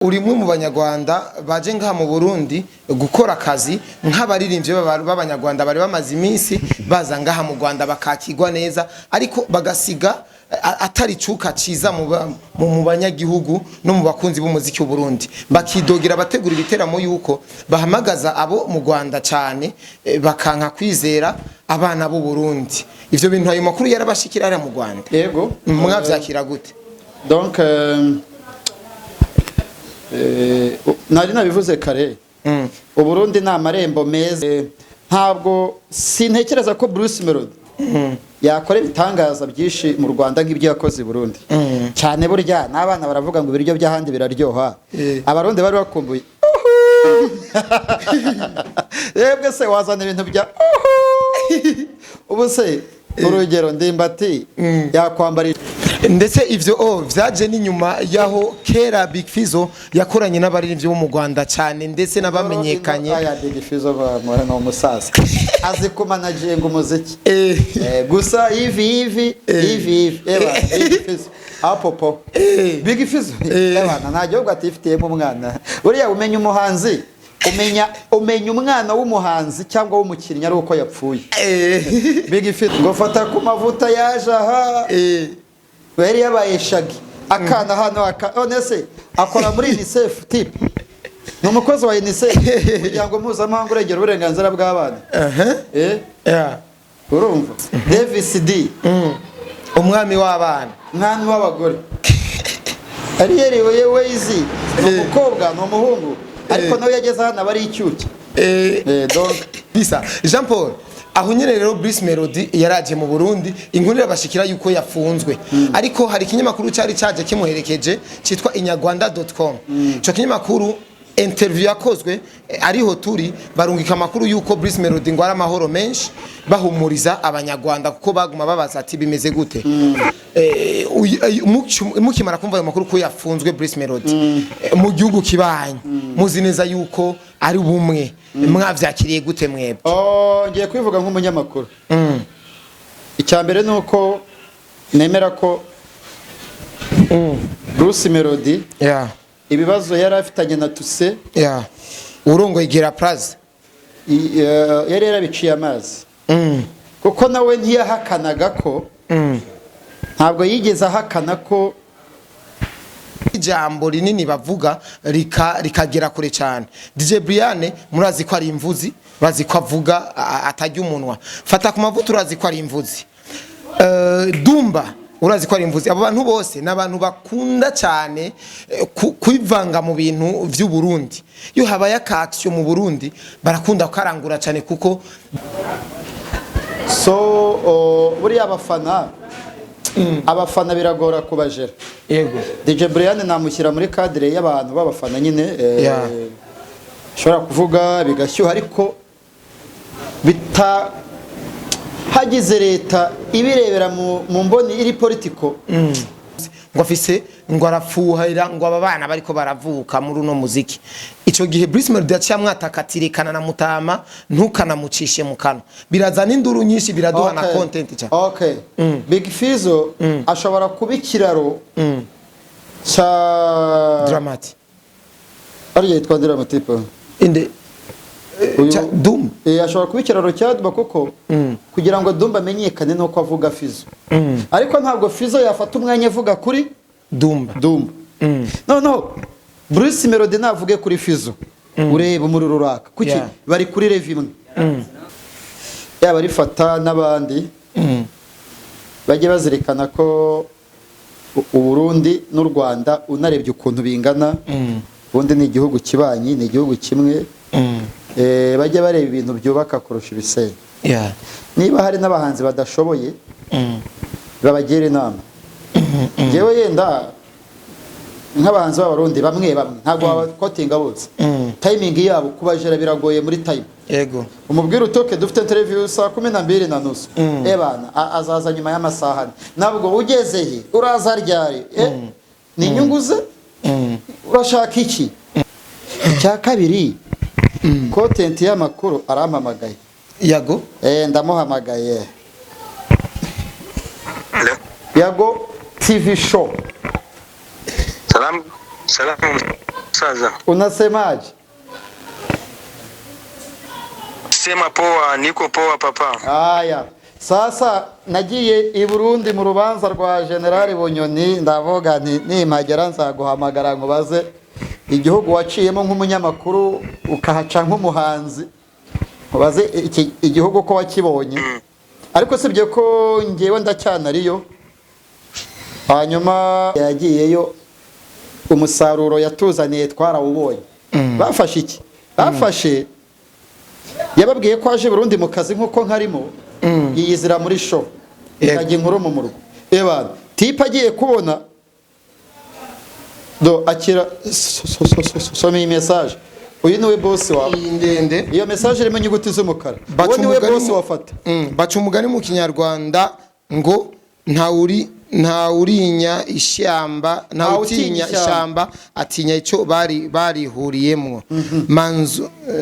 Urimwe mu banyarwanda baje ngaha mu Burundi gukora akazi nk'abaririmbye b'abanyarwanda bari bamaze iminsi baza ngaha mu Rwanda bakakigwa neza ariko bagasiga atari cuka ciza mu banyagihugu no mu bakunzi b'umuziki w'u Burundi bakidogira bategura ibiteramo yuko bahamagaza abo mu Rwanda cyane bakanka kwizera abana b'u Burundi. Ivyo bintu ayo makuru yarabashikira ari mu Rwanda. Yego mwavyakira gute? Donc nari nabivuze kare u Burundi na marembo meza ntabwo sintekereza ko Bruce Melody yakora ibitangaza byinshi mu Rwanda nk'ibyo yakoze i Burundi cyane burya n'abana baravuga ngo ibiryo by'ahandi biraryoha abarundi bari bakumbuye yebwe se wazana ibintu bya ubu se urugero Ndimbati yakwambara ndetse ivyo vyaje n'inyuma yaho kera Big Fizzo yakoranye n'abaririmbyi bo mu Rwanda cyane ndetse n'abamenyekanye. Aya Big Fizzo bamara no musaza azi ko managinga umuziki gusa hivi eba Big Fizzo apopo Big Fizzo abana nta gihugu atifitiyemo umwana buriya umenya umuhanzi umenya umwana w'umuhanzi cyangwa w'umukinnyi ari uko yapfuye. Big Fizzo ngo fata ku mavuta yaje aha bari yabaye shagi akana hano onese akora muri UNICEF type n'umukozi wa UNICEF kugira ngo mpuzamahanga urengera uburenganzira bw'abana. Urumva Davis D umwami w'abana mwami w'abagore ari yerewe Wazy umukobwa n'umuhungu ariko nawe yageze hano bari icyuki. Donc bisa Jean Paul aho nyene rero Bruce Melody yaraje mu Burundi inkuru yabashikira yuko yafunzwe ariko hari ikinyamakuru cyari cyaje kimuherekeje cyitwa inyarwanda.com. Cyo kinyamakuru interview yakozwe ariho turi barungika makuru yuko Bruce Melody ngo ari amahoro menshi bahumuriza abanyarwanda kuko baguma babaza ati bimeze gute. Mukimara kumva ayo makuru ko yafunzwe Bruce Melody mu gihugu kibanye muzi neza yuko ari bumwe mwavyakiriye gute mwebwe? Ngiye kwivuga nk'umunyamakuru. Icyambere nuko nemera ko Bruce Melody ibibazo yari afitanye na Tuse urongo igira plaza yari yarabiciye amazi kuko nawe ntiyahakanaga ko ntabwo yigeze ahakana ko ijambo rinini bavuga rikagera kure cyane. DJ Brian murazi ko ari imvuzi bazi ko avuga atajya umunwa fata ku mavuta urazi ko ari imvuzi Dumba urazi ko ari imvuzi. Abo bantu bose n'abantu bakunda cyane kwivanga mu bintu by'u Burundi iyo habaye akaction mu Burundi barakunda karangura cyane kuko buri abafana biragora kubajera. Yego DJ Brian namushyira muri cadre y'abantu b'abafana nyine shobora kuvuga bigashyuha ariko bita hagize leta ibirebera mu mboni iri politiko ngo afise ngo arafuhira ngo aba bana bariko baravuka muri uno muziki. Ico gihe Bruce Melody yaciye amwatakatirikana na mutama ntukanamucishe mu kanwa birazana induru nyinshi biraduha na content cyane. Okay Big Fizzo ashobora kuba ikiraro cha Dramati ari yitwa Dramatipe inde Dum ashobora kuba ikiraro cya Dumba kuko kugira ngo Dumba amenyekane nuko avuga Fizzo ariko ntabwo Fizzo yafata umwanya avuga kuri Dumba no Bruce Melody navuge kuri Fizzo ureba muri ruraka kuki bari kuri level imwe yaba rifata n'abandi bajye bazirikana ko u Burundi n'u Rwanda unarebye ukuntu bingana ubundi ni igihugu kibanyi ni igihugu kimwe bajye bareba ibintu byubaka kurusha ibisenya. Niba hari n'abahanzi badashoboye babagira inama. Jewe yenda nk'abahanzi b'abarundi bamwe ntabwo bakotinga bose timing yabo kubajera biragoye muri time. Yego umubwira utoke dufite interview saa 12:30 ebana azaza nyuma y'amasaha nabwo ugezeye uraza ryari ni inyunguze urashaka iki? Cya kabiri content y'amakuru arampamagaye. Yago ndamuhamagaye Yago TV show Salam musaza. Unasemaje? Sema poa, niko poa papa. Aya. Sasa nagiye i Burundi mu rubanza rwa General Bunyoni, ndavuga nti nimagera nzaguhamagara ngo baze igihugu waciyemo nk'umunyamakuru ukahaca nk'umuhanzi, baze igihugu ko wakibonye. Ariko sibye ko ngewe ndacyanariyo. Hanyuma yagiyeyo umusaruro yatuzaniye twarawubonye. Bafashe iki? Bafashe yababwiye ko aje Burundi mu kazi nkuko nkarimo, yiyizira muri show ikajya inkuru mu murwa. Ebana tipa agiye kubona do akira some message, uyu niwe boss wawe ndende, iyo message irimo inyuguti z'umukara, uwo niwe boss wafata. Baca umugani mu Kinyarwanda ngo ntawurinya ishyamba, ntawutinya ishyamba atinya icyo barihuriyemo.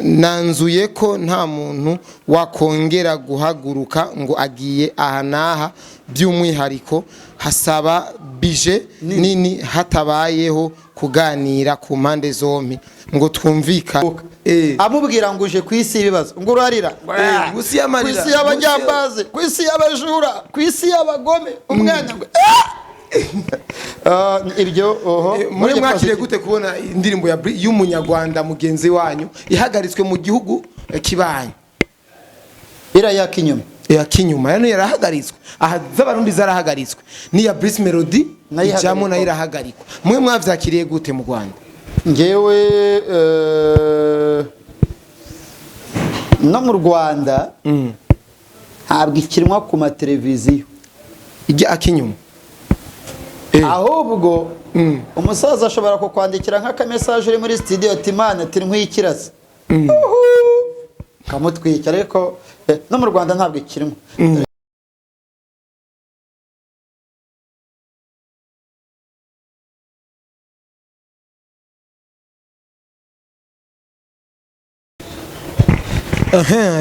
Nanzuye ko nta muntu wakongera guhaguruka ngo agiye aha n'aha, by'umwihariko hasaba bije nini hatabayeho kuganira ku mpande zombi ngo twumvikane. Amubwira ngo uje kwisi ibibazo ngo urarira, kwisi y'amarira, kwisi y'abajyambaze, kwisi y'abajura, kwisi y'abagome, umwanya ngo ibyo muri mwakire gute kubona indirimbo y'umunyarwanda mugenzi wanyu ihagaritswe mu gihugu kibanyi? Iraya kinyuma, ya kinyuma yani yarahagaritswe, aha z'abarundi zarahagaritswe, ni ya Bruce Melody ijamo nayo irahagarikwa. Mwe mwavyakiriye gute mu Rwanda? Ngewe no mu Rwanda ntabwo ikinwa ku mateleviziyo ijya akinyuma, ahubwo umusaza ashobora kukwandikira nk'akamesaje uri muri studio ati mana ati nkwikirasa kamutwika, ariko no mu Rwanda ntabwo ikinwa.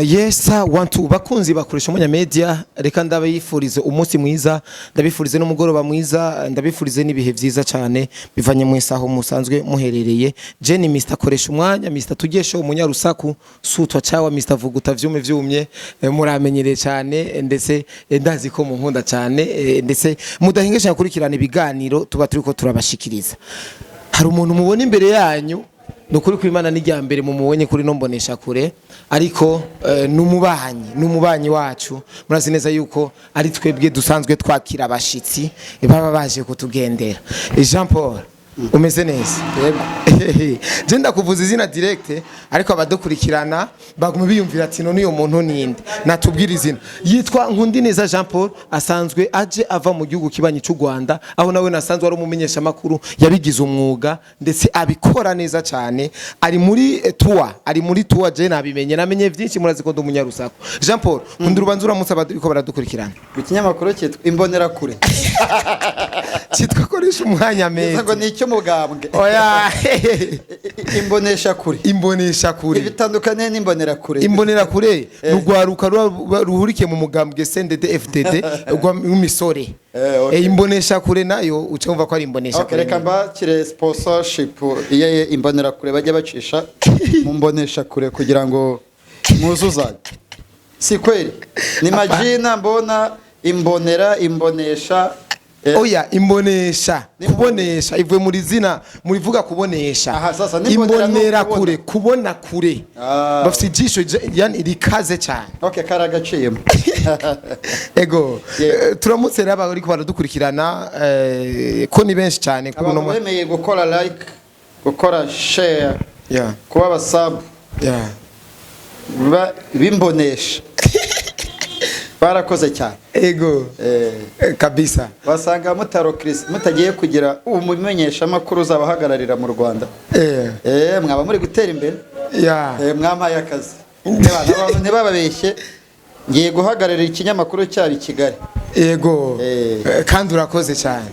Yes, wantu bakunzi bakoresha umunya media, reka ndabifurize umunsi mwiza, ndabifurize n'umugoroba mwiza, ndabifurize n'ibihe byiza cyane bivanye mu isaho musanzwe muherereye. Jenny Mr koresha umwanya, Mr tugesho umunyarusaku, sutwa cyawa Mr vuguta vyume vyumye, muramenyereye cyane, ndetse ndazi ko munkunda cyane, ndetse mudahingesha kurikirana ibiganiro tuba turiko turabashikiriza. Hari umuntu mubona imbere yanyu nukuri kwimana n'ijyambere mu mubonye kuri no mbonesha kure, ariko numubanyi wacu. Murazi neza yuko ari twebwe dusanzwe twakira abashitsi baba baje kutugendera. Jean Paul umeze neza? Yego. Je ndakuvuza izina direct, ariko abadukurikirana bagume biyumvira ati none uyo muntu ninde, natubwira izina. Yitwa Nkundineza Jean Paul, asanzwe aje ava mu gihugu kibanyi cy'u Rwanda, aho nawe nasanzwe ari umumenyeshamakuru yabigize umwuga ndetse abikora neza cyane. Ari muri tour, je namenye byinshi, murazi ko ndumunyarusaku. Jean Paul kundi urubanza uramutse abadiko baradukurikirana. Ikinyamakuru cyitwa Imbonera kure. Cyitwa koresha umwanya meza. Ngo ni icyo mugambwe. Oya. Imbonesha kure. Imbonesha kure. Ibitandukanye n'imbonera kure. Imbonera kure rugwaruka ruhurike mu mugambwe CNDD FDD rw'imisore. Imbonesha kure nayo ucumva ko ari imbonesha kure. Reka mbakire sponsorship iye imbonera kure bajya bacisha mu mbonesha kure kugira ngo muzuzanye. Si kweli. Ni majina mbona imbonesha. Oya imbonesha, kubonesha ivuye muri zina murivuga kubonesha. Aha sasa imbonera kure, kubona kure. Bafite ijisho yani rikaze cyane. Okay, karagaciyemo. Ego. Turamutse raba ariko baradukurikirana ko ni benshi cyane kuko no bemeye gukora like, gukora share, kuba basub. Bimbonesha. Barakoze cyane. Ego. Kabisa. Wasanga mutaro Chris mutagiye kugira umumenyeshamakuru zabahagararira mu Rwanda. Mwaba muri gutera imbere. Mwamaye akazi. Ntibababeshye. Ngiye guhagararira ikinyamakuru cyari Kigali. Ego kandi urakoze cyane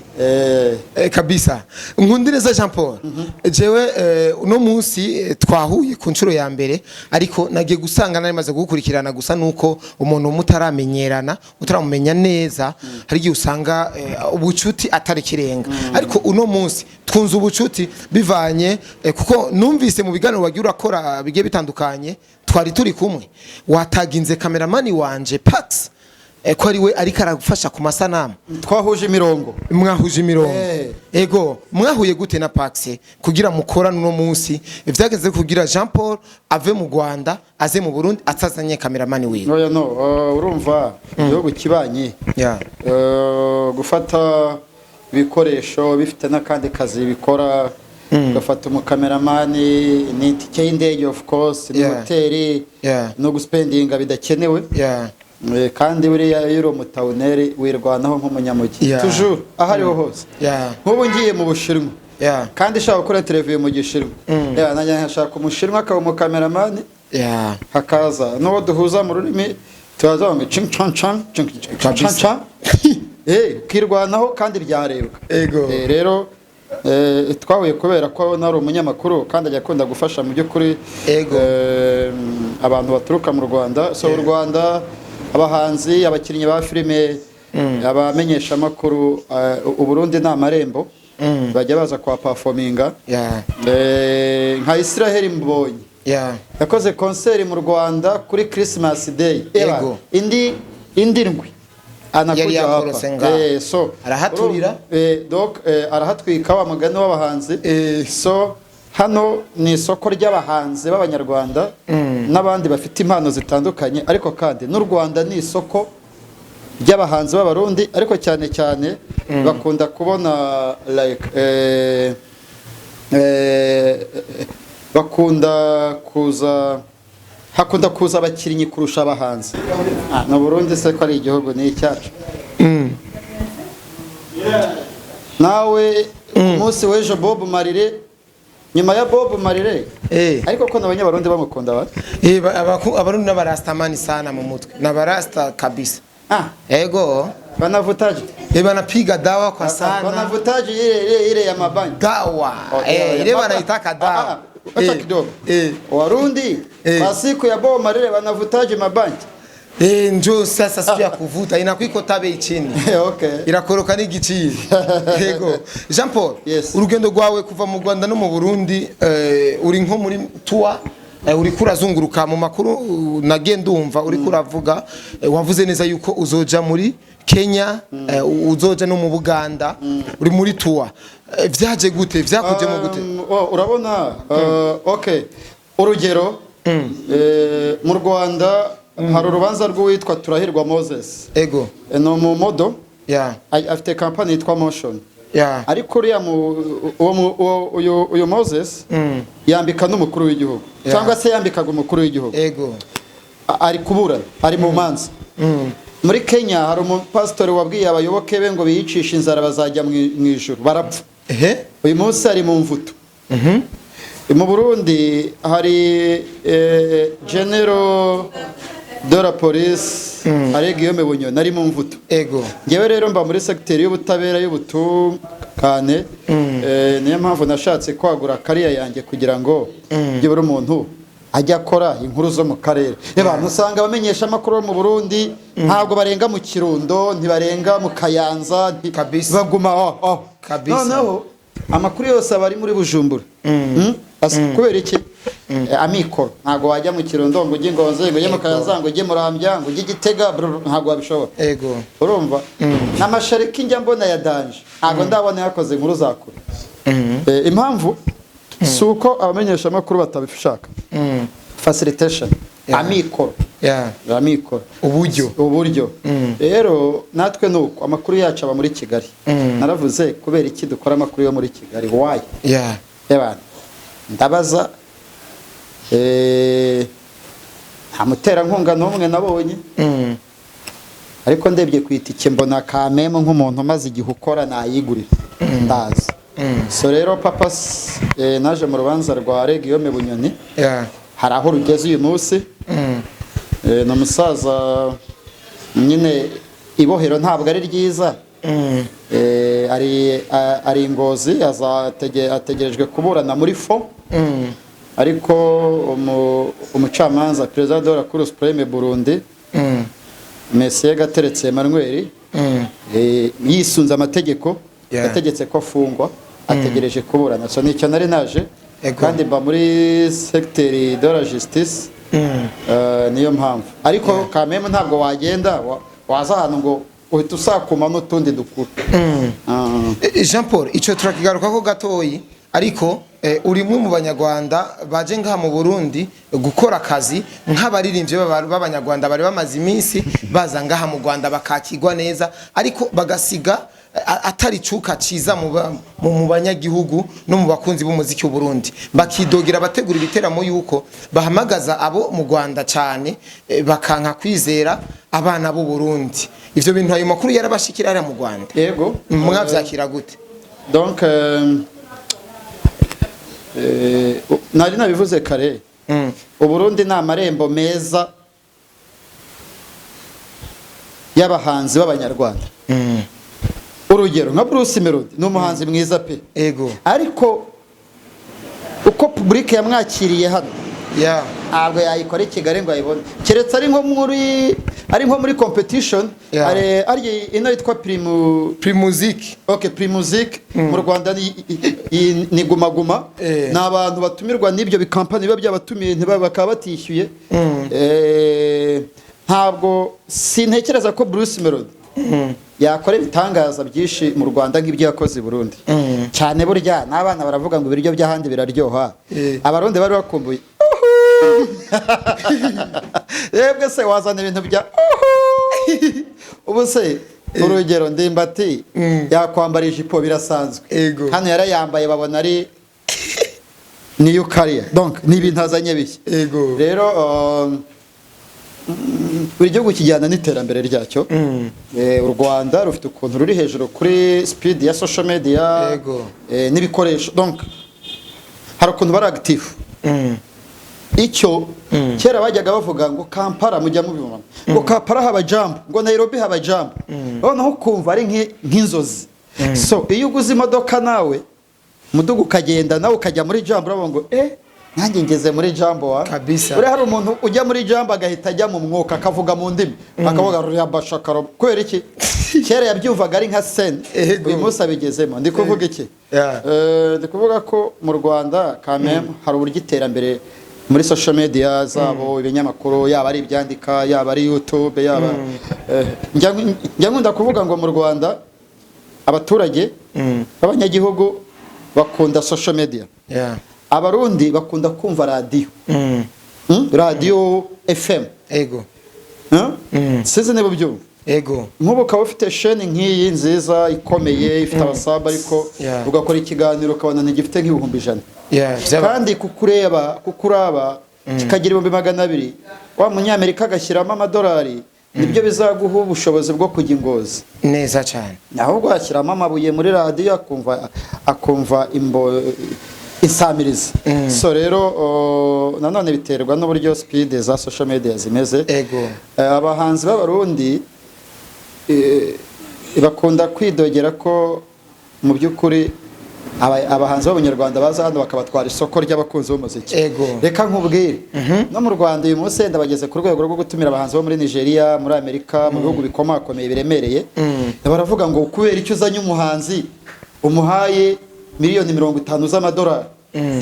kabisa. Nkundireza Jean Paul jewe uno munsi twahuye ku nshuro ya mbere ariko nagiye gusanga nari maze gukurikirana gusa nuko umuntu mutaramenyerana utaramumenya neza hari giye usanga ubucuti atari kirenga ariko uno munsi twunze ubucuti bivanye kuko numvise mu biganiro wagiye urakora bigiye bitandukanye twari turi kumwe wataginze kameramani wanje Pax ko ari we ariko aragufasha ku masanamu twahuje imirongo mwahuje imirongo ego mwahuye gute na Pax kugira mukorane no munsi ivyageze kugira Jean Paul ave mu Rwanda aze mu Burundi atsazanye kameramani wiwe oya no urumva igihugu kibanye gufata ibikoresho bifite n'akandi kazi bikora gafata umukameramani ni itike y'indege of course ni hoteli no guspendinga bidakenewe kandi buriya yero mutawuneri wirwanaho nk'umunyamujyi toujours ahariho hose nk'ubu ngiye mu Bushinwa kandi shaka gukora televiziyo mu Gishinwa nanjye nkashaka umushinwa akaba umukameramani hakaza n'uwo duhuza mu rurimi tubaza ngo ching chang chang chang chang kirwanaho kandi byarebwa rero twahuye kubera ko nari umunyamakuru kandi ajya akunda gufasha mu by'ukuri abantu baturuka mu Rwanda so u Rwanda abahanzi abakinnyi ba filime abamenyeshamakuru u Burundi ni amarembo bajya baza kwa performinga nka Israel Mbonyi yakoze concert mu Rwanda kuri Christmas Day indindwi anakuja hapa so arahaturira donc arahatwika wa mugani w'abahanzi so hano ni isoko ry'abahanzi b'abanyarwanda n'abandi bafite impano zitandukanye ariko kandi n'u Rwanda ni isoko ry'abahanzi b'abarundi ariko cyane cyane bakunda kubona like hakunda kuza abakinnyi kurusha abahanzi no Burundi se ko ari igihugu ni icyacu nawe umunsi w'ejo Bob Marire nyuma ya Bob Marire ariko ko n'abanyabarundi bamukunda abarundi n'abarastamani sana mu mutwe n'abarasta kabisa ego banavutaje banapiga dawa kwa sana banavutaje ile ya mabanki dawa ile wanaitaka dawa acha kidogo warundi kwa siku ya Bob Marire banavutaje mabanki njoo sasa siku ya kuvuta inakwiko tabe chini irakoroka n'igiciro yego Jean Paul urugendo rwawe kuva mu Rwanda no mu Burundi uri nko muri tour uri kurazunguruka mu makuru nagenda umva uri kuravuga wavuze neza yuko uzoja muri Kenya uzoja no mu Buganda uri muri tour vyaje gute vyakujemo gute urabona urugero mu Rwanda hari urubanza rw'uwitwa Turahirwa Moses no mu modo afite company yitwa Motion ariko uriya uyu Moses yambika n'umukuru w'igihugu cyangwa se yambikaga umukuru w'igihugu ari kuburana ari mu manza muri Kenya hari umupastori wabwiye abayoboke be ngo biyicisha inzara bazajya mu ijuru barapfa uyu munsi ari mu mvuto mu Burundi hari General de la police Guillaume Bunyoni ari mu mvuto ngewe rero mba muri secteur y'ubutabera y'ubutungane niyo mpamvu nashatse kwagura kariya yanjye kugira ngo gibura umuntu ajya akora inkuru zo mu karere abantu usanga abamenyesha amakuru mu Burundi ntabwo barenga mu Kirundo ntibarenga mu Kayanza baguma noneho amakuru yose abari muri Bujumbura kubera iki amikoro ntago wajya mu Kirundo ngo ujye Ngozi ngo ujye mu Kayanza ngo ujye Murambya ngo ujye Gitega ntago wabishobora urumva n'amashariki njya mbona ya danje ntago ndabona yakoze inkuru zakura impamvu suko abamenyesha amakuru batabishaka facilitation amikoro uburyo rero natwe nuko amakuru yacu aba muri Kigali naravuze kubera iki dukora amakuru yo muri Kigali why ndabaza nta muterankunga n'umwe nabonye ariko ndebye ku itike mbona kamemo nk'umuntu umaze igihe ukora nayigurira ndazi so rero papa naje mu rubanza rwa Guillaume Bunyoni hari aho rugeze uyu munsi ni umusaza nyine ibohero ntabwo ari ryiza. Ari Ngozi ategerejwe kuburana muri fo. Ariko umucamanza perezida de la Cour supreme Burundi Monsieur Gateretse Emmanuel yisunze amategeko yategetse ko afungwa ategereje kuburana. So nicyo nari naje kandi mba muri secteur de la justice. Niyo mpamvu ariko kameme ntabwo wagenda waza hano ngo uhita usakuma n'utundi dukuru. Jean Paul ico turakigaruka ko gatoyi ariko uri mu banyarwanda baje ngaha mu Burundi gukora akazi nk'abaririmbye b'abanyarwanda bari bamaze iminsi baza ngaha mu Rwanda bakakigwa neza ariko bagasiga atari cuka ciza mu banyagihugu no mu bakunzi b'umuziki w'u Burundi bakidogira bategura ibiteramo yuko bahamagaza abo mu Rwanda cyane bakanka kwizera abana b'u Burundi. Ivyo bintu ayo makuru yarabashikira ari mu Rwanda. Yego mwavyakira gute? Donc nari nabivuze kare u Burundi ni amarembo meza y'abahanzi b'abanyarwanda. Urugero nka Bruce Melody ni umuhanzi mwiza pe. Ego. Ariko uko public yamwakiriye hano ntabwo yayikora i Kigali ngo ayibone keretse ari nko muri competition. Ari ino yitwa Primusic. Okay, Primusic mu Rwanda ni guma ni abantu batumirwa n'ibyo bikampani biba byabatumiye bakaba batishyuye. Ntabwo sintekereza ko Bruce Melody yakora ibitangaza byinshi mu Rwanda nk'ibyo yakoze i Burundi. Cyane burya n'abana baravuga ngo ibiryo by'ahandi biraryoha. Abarundi bari bakumbuye yebwe se wazana ibintu bya ubu se urugero Ndimbati yakwambara ijipo birasanzwe. Hano yarayambaye babona ari niyo career. Donc ni ibintu azanye bishya. Rero buri gihugu kijyana n'iterambere ryacyo. U Rwanda rufite ukuntu ruri hejuru kuri speed ya social media n'ibikoresho. Donc hari ukuntu bari active. Icyo kera bajyaga bavuga ngo Kampala mujya mubibona ngo Kampala haba jump ngo Nairobi haba jump. Noneho kumva ari nk'inzozi. So iyo uguze imodoka nawe mudugu ukagenda nawe ukajya muri jump urabona ngo nanjye ngeze muri jump wa kabisa. Uri hari umuntu ujya muri jump agahita ajya mu mwuka akavuga mu ndimi akavuga ruriya bashakaro kubera iki kera yabyumvaga ari nka scene. Uyu munsi abigezemo ndi kuvuga iki ndi kuvuga ko mu Rwanda kameme hari uburyo iterambere muri social media zabo ibinyamakuru yaba ari ibyandika yaba ari YouTube yaba njya nkunda kuvuga ngo mu Rwanda abaturage abanyagihugu bakunda social media. Abarundi bakunda kumva radio. Radio FM. Size nebo byo. Nk'ubu ukaba ufite chaîne nk'iyi nziza ikomeye ifite abasaba ariko ugakora ikiganiro ukabona ntigifite nk'ibihumbi 100. Kandi kukuraba kikagira 200 wa munyamerika agashyiramo amadolari nibyo bizaguha ubushobozi bwo kujya Ingozi neza cyane. Ahubwo ashyiramo amabuye muri radio akumva insamiriza. So rero nanone biterwa n'uburyo speed za social media zimeze. Abahanzi b'abarundi bakunda kwidogera ko mu by'ukuri abahanzi b'abanyarwanda baza hano bakabatwara isoko ry'abakunzi b'umuziki. Reka nkubwire no mu Rwanda uyu munsi ndabageze ku rwego rwo gutumira abahanzi bo muri Nigeria muri Amerika mu bihugu bikomakomeye biremereye. Baravuga ngo kubera icyo uzanye umuhanzi umuhaye miliyoni 50 z'amadolari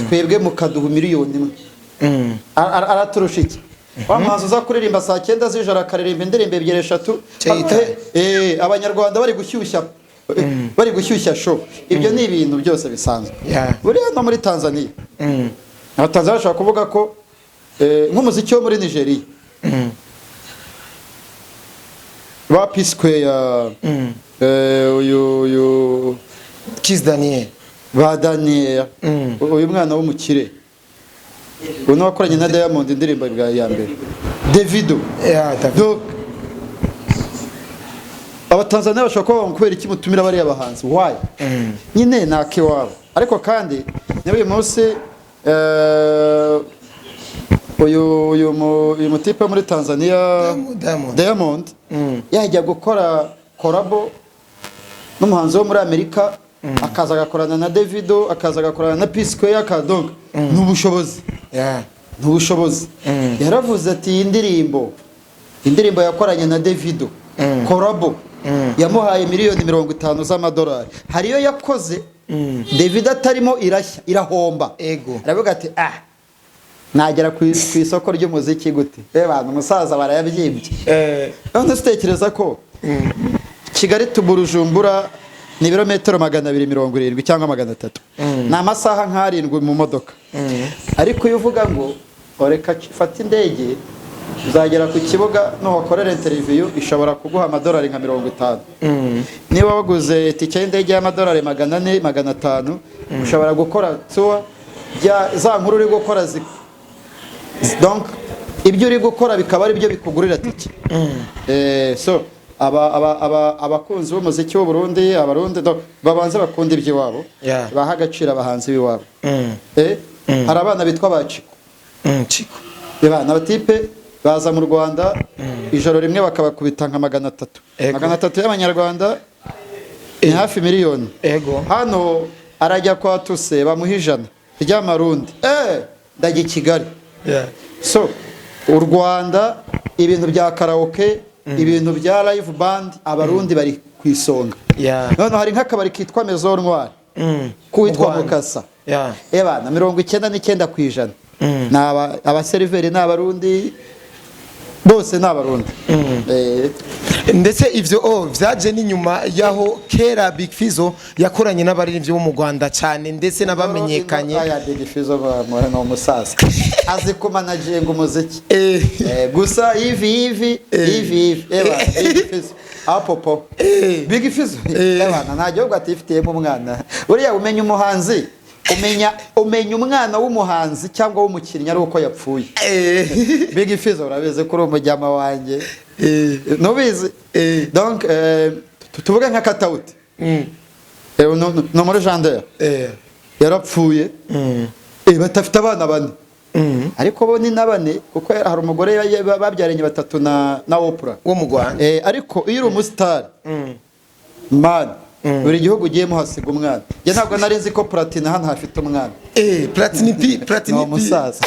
twebwe mukaduha miliyoni 1 araturusha iki? Wamanza uza kuririmba saa 9 z'ijoro akaririmba indirimbo 2-3 abanyarwanda bari gushyushya show. Ibyo ni ibintu byose bisanzwe. Buriya no muri Tanzania Abatanzania bashaka kuvuga ko nk'umuziki wo muri Nigeria ba P-Square uyu Kiss Daniel ba Daniel uyu mwana w'umukire uno wakoranye na Diamond indirimbo ya mbere Davido. Abatanzania bashaka ko kubera iki mutumira bari abahanzi why nyine nake wabo. Ariko kandi niba uyu munsi uyu mutipe muri Tanzania Diamond yajya gukora korabo n'umuhanzi wo muri Amerika, akaza agakorana na Davido, akaza agakorana na P Square, akadonga n'ubushobozi. N'ubushobozi. Yaravuze ati indirimbo yakoranye na Davido korabo yamuhaye $50,000,000 z'amadolari. Hariyo yakoze Davido atarimo irashya irahomba. Aravuga ati nagera ku isoko ry'umuziki gute? Abantu umusaza barayabyimbye. None stekereza ko Kigali Bujumbura ni ibirometero 270 cyangwa 300. Ni amasaha nk'7 mu modoka. Ariko iyo uvuga ngo oreka fata indege uzagera ku kibuga no wakorera interview ishobora kuguha amadolari nka 50. Niba waguze itike y'indege y'amadolari 400 500 ushobora gukora tour za nkuru uri gukora donc ibyo uri gukora bikaba ari byo bikugurira tike. So abakunzi b'umuziki w'u Burundi, abarundi babanze bakunda iby'iwabo, baha agaciro abahanzi b'iwabo. Hari abana bitwa baciko. Ciko. Abana batipe baza mu Rwanda ijoro rimwe bakabakubita nka 300. 300 y'abanyarwanda ni hafi $1,000,000. Hano arajya kwa Tuse bamuha 100 ry'amarundi. Ndajya Kigali. So u Rwanda ibintu bya karaoke, ibintu bya live band, abarundi bari kwisonga. None hari nk'akabari kitwa Maison Noire kuwitwa Mukasa. Ebana 99% abaseriveri n'abarundi bose n'abarundi. Ndetse ivyo vyaje n'inyuma yaho kera Big Fizzo yakoranye n'abaririmbyi bo mu Rwanda cyane ndetse n'abamenyekanye. Big Fizzo no musaza azi ko managing umuziki. Gusa hivi Big Fizzo apopo Big Fizzo abana ntajye ubwo atifitiyemo umwana. Uriya umenya umuhanzi, umenya umwana w'umuhanzi cyangwa w'umukinnyi ari uko yapfuye. Big Fizzo urabize kuri umujyama wanjye. Nubizi. Donc tuvuge nka Katauti. No muri Rwanda. Yarapfuye. Batafite abana bane. Ariko bo ni nabane kuko hari umugore babyaranye 3 na Oprah wo mu Rwanda. Ariko iyo uri umustar man buri gihugu ugiyemo hasiga umwana. Je ntabwo nari nzi ko Platini hano hafite umwana. Platini no musaza.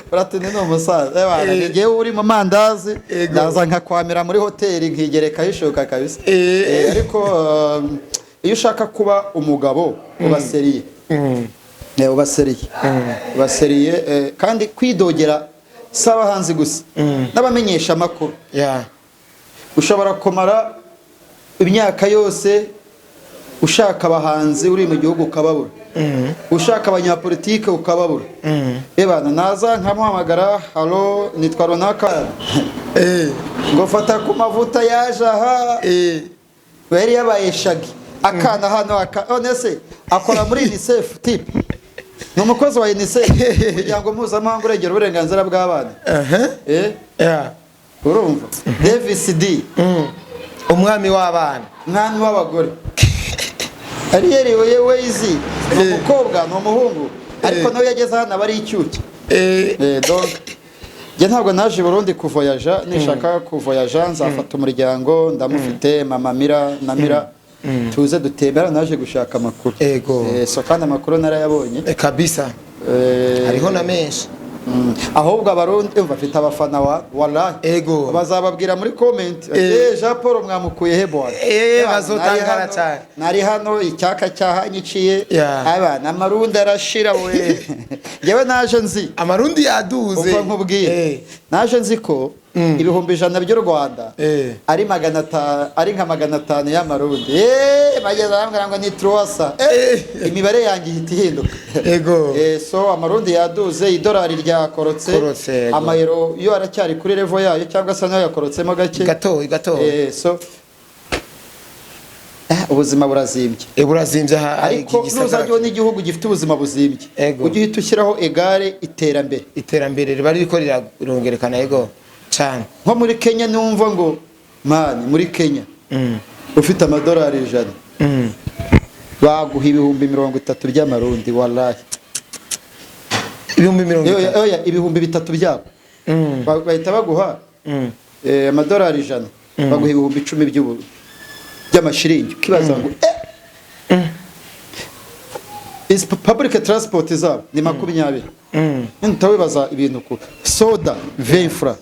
Platini no musaza. Ngiye uri mu mandazi ndaza nkakwamira muri hoteli nkigereka hishoka kabisa. Ariko iyo ushaka kuba umugabo ubaseriye. Ubaseriye kandi kwidogera saba hanzi gusa n'abamenyeshamakuru. Ushobora kumara imyaka yose ushaka abahanzi uri mu gihugu ukababura, ushaka abanyapolitike ukababura. Ebana naza nkamuhamagara, halo nitwa runaka, ngo fata ku mavuta yaje aha, bari yabaye shagi akana hano onese akora muri UNICEF type. Ni umukozi wa UNICEF kugira ngo mpuzamahanga uregera uburenganzira bw'abana. Urumva Davis D umwami w'abana, mwami w'abagore. Ariel Wezi umukobwa no muhungu, ariko nawe yageze hano bari icyuki. Donc je ntabwo naje Burundi kuvoyaja, nishaka kuvoyaja nzafata umuryango ndamufite mama Mira na Mira tuze dutembera, naje gushaka amakuru. So kandi amakuru narayabonye kabisa. Hariho na menshi. Ahubwo abarundi bafite abafana wallahi bazababwira muri comment Jean Paul mwamukuye he bwana. Bazotangara cyane. Nari hano icyaka cyahanyiciye abana amarundi arashira we. Yewe naje nzi amarundi yaduze uko nkubwiye. Naje nzi ko ibihumbi 100 by'u Rwanda ari 500 ari nka 500 y'amarundi. Bageze bambwira ngo ni trosa. Imibare yangi ihita ihinduka. So amarundi yaduze, idolari ryakorotse, amayero yo aracyari kuri level yayo cyangwa se nayo yakorotsemo gake gato. So ubuzima burazimbye. Burazimbye ariko nuzajyo n'igihugu gifite ubuzima buzimbye. Ujye uhita ushyiraho egare iterambere riba riko rirongerekana cyane. Nko muri Kenya numva ngo man muri Kenya ufite amadolari 100 baguha ibihumbi 30 by'amarundi wallahi. ibihumbi 30 oya ibihumbi 3 byabo bahita baguha amadolari 100 baguha ibihumbi 10 by'amashiringi kibaza ngo is public transport zabo ni 20 ntawibaza ibintu ko soda 20 francs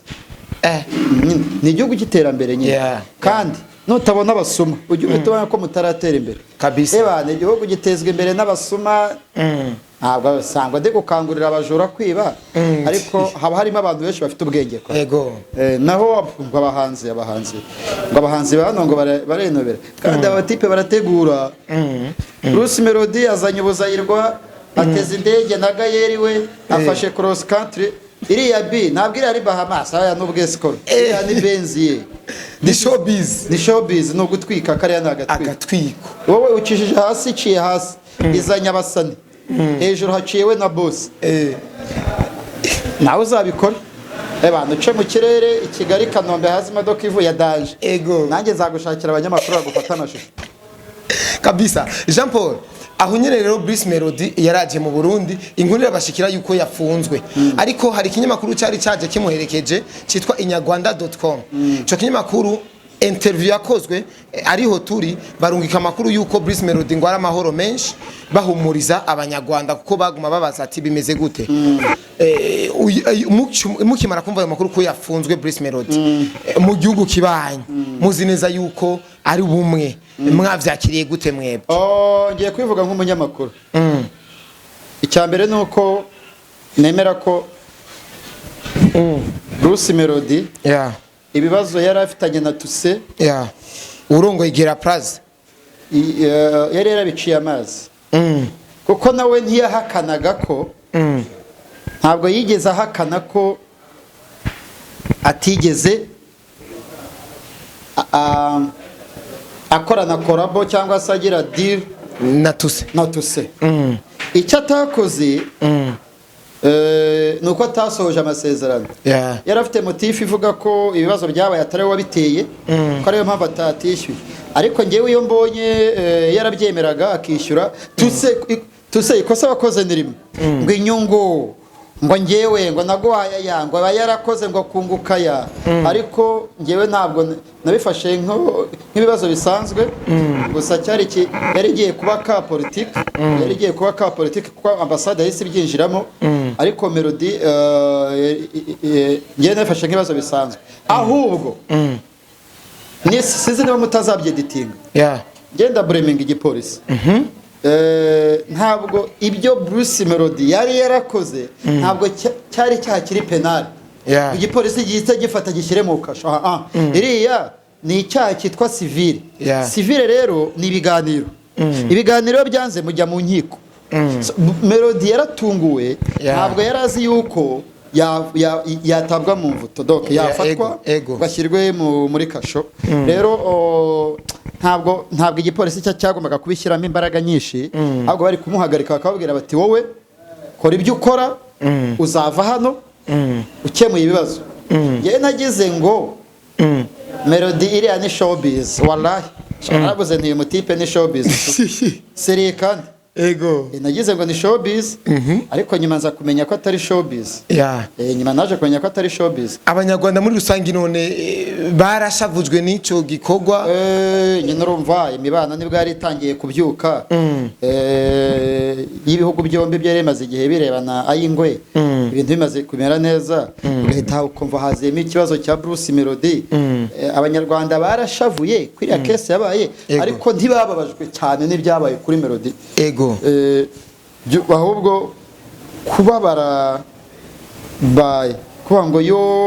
ni igihugu giterambere nyine kandi nutabona abasuma ujye ubona ko mutaratera imbere kabisa ebane igihugu gitezwe imbere n'abasuma ntabwo sangwa de gukangurira abajura kwiba ariko haba harimo abantu benshi bafite ubwenge ko yego naho ngo abahanzi bano ngo barenobera kandi abatipe barategura Bruce Melody azanye ubuzayirwa ateze indege na Gayeri we afashe cross country iriya B nabwira ari Bahamas aya n'ubwescoro ni benzi ni showbiz no gutwika kariya agatwiko wowe ukishije hasi ciye hasi izanya abasani hejuru haciyewe na boss nawe uzabikora abantu uce mu kirere i Kigali Kanombe hazi imodoka ivuye danje nanjye zagushakira abanyamakuru bagufata amashusho kabisa. Jean Paul aho nyene rero Bruce Melody yaraje mu Burundi inkuru bashikira yuko yafunzwe ariko hari kinyamakuru cyari cyaje kimuherekeje cyitwa inyarwanda.com cyo kinyamakuru interview yakozwe ariho turi barungika amakuru yuko Bruce Melody ngo ari amahoro menshi bahumuriza abanyarwanda kuko baguma babaza ati bimeze gute mukimara kumva ayo makuru ko yafunzwe Bruce Melody mu gihugu kibanye muzi neza yuko ari bumwe mwavyakiriye gute mwebwe ngiye kwivuga nk'umunyamakuru icyambere nuko nemera ko Bruce Melody ibibazo yari afitanye na Tuse urongo igera plaza yari yarabiciye amazi kuko nawe ntiyahakanaga ko ntabwo yigeze ahakana ko atigeze akorana korabo cyangwa se agira deal na Tuse icyo atakoze nuko atasohoje amasezerano yari afite motifu ivuga ko ibibazo byabaye atari we wabiteye ko ariyo mpamvu atatishyuye ariko ngewe iyo mbonye yarabyemeraga akishyura Tuse ikosa wakoze ni rimwe ngo inyungu ngo ngewe ngo naguhaye ya ngo aba yarakoze ngo kunguka ya ariko ngewe ntabwo nabifashe nk'ibibazo bisanzwe gusa yari igiye kuba ka politiki kuko ambasade yahise ibyinjiramo ariko Melody ngewe nabifashe nk'ibibazo bisanzwe ahubwo sinzi niba mutazabyeditinga ngenda bureminga igipolisi ntabwo ibyo Bruce Melody yari yarakoze ntabwo cyari cyakiri penal igipolisi gihita gifata gishyire mu kasho iriya ni icyaha cyitwa civile rero ni ibiganiro byanze mujya mu nkiko Melody yaratunguwe ntabwo yari azi yuko yatabwa mu mvuto donc yafatwa gashyirwe muri kasho rero ntabwo igipolisi cyagombaga kubishyiramo imbaraga nyinshi ahubwo bari kumuhagarika bakababwira bati wowe kora ibyo ukora uzava hano ukemuye ibibazo yewe nagize ngo Melody iriya ni showbiz wallahi narabuze ntiyo mutipe ni showbiz seriye kandi nagize ngo ni showbiz ariko nyuma nza kumenya ko atari showbiz nyuma naje kumenya ko atari showbiz abanyarwanda muri rusange none barashavujwe n'icyo gikorwa nyine urumva imibano nibwo yari itangiye kubyuka y'ibihugu byombi byari bimaze igihe birebana ayingwe ibintu bimaze kumera neza ugahita ukumva haziyemo ikibazo cya Bruce Melody abanyarwanda barashavuye kuri ya kese yabaye ariko ntibababajwe cyane n'ibyabaye kuri Melody ahubwo kubabara kuba ngo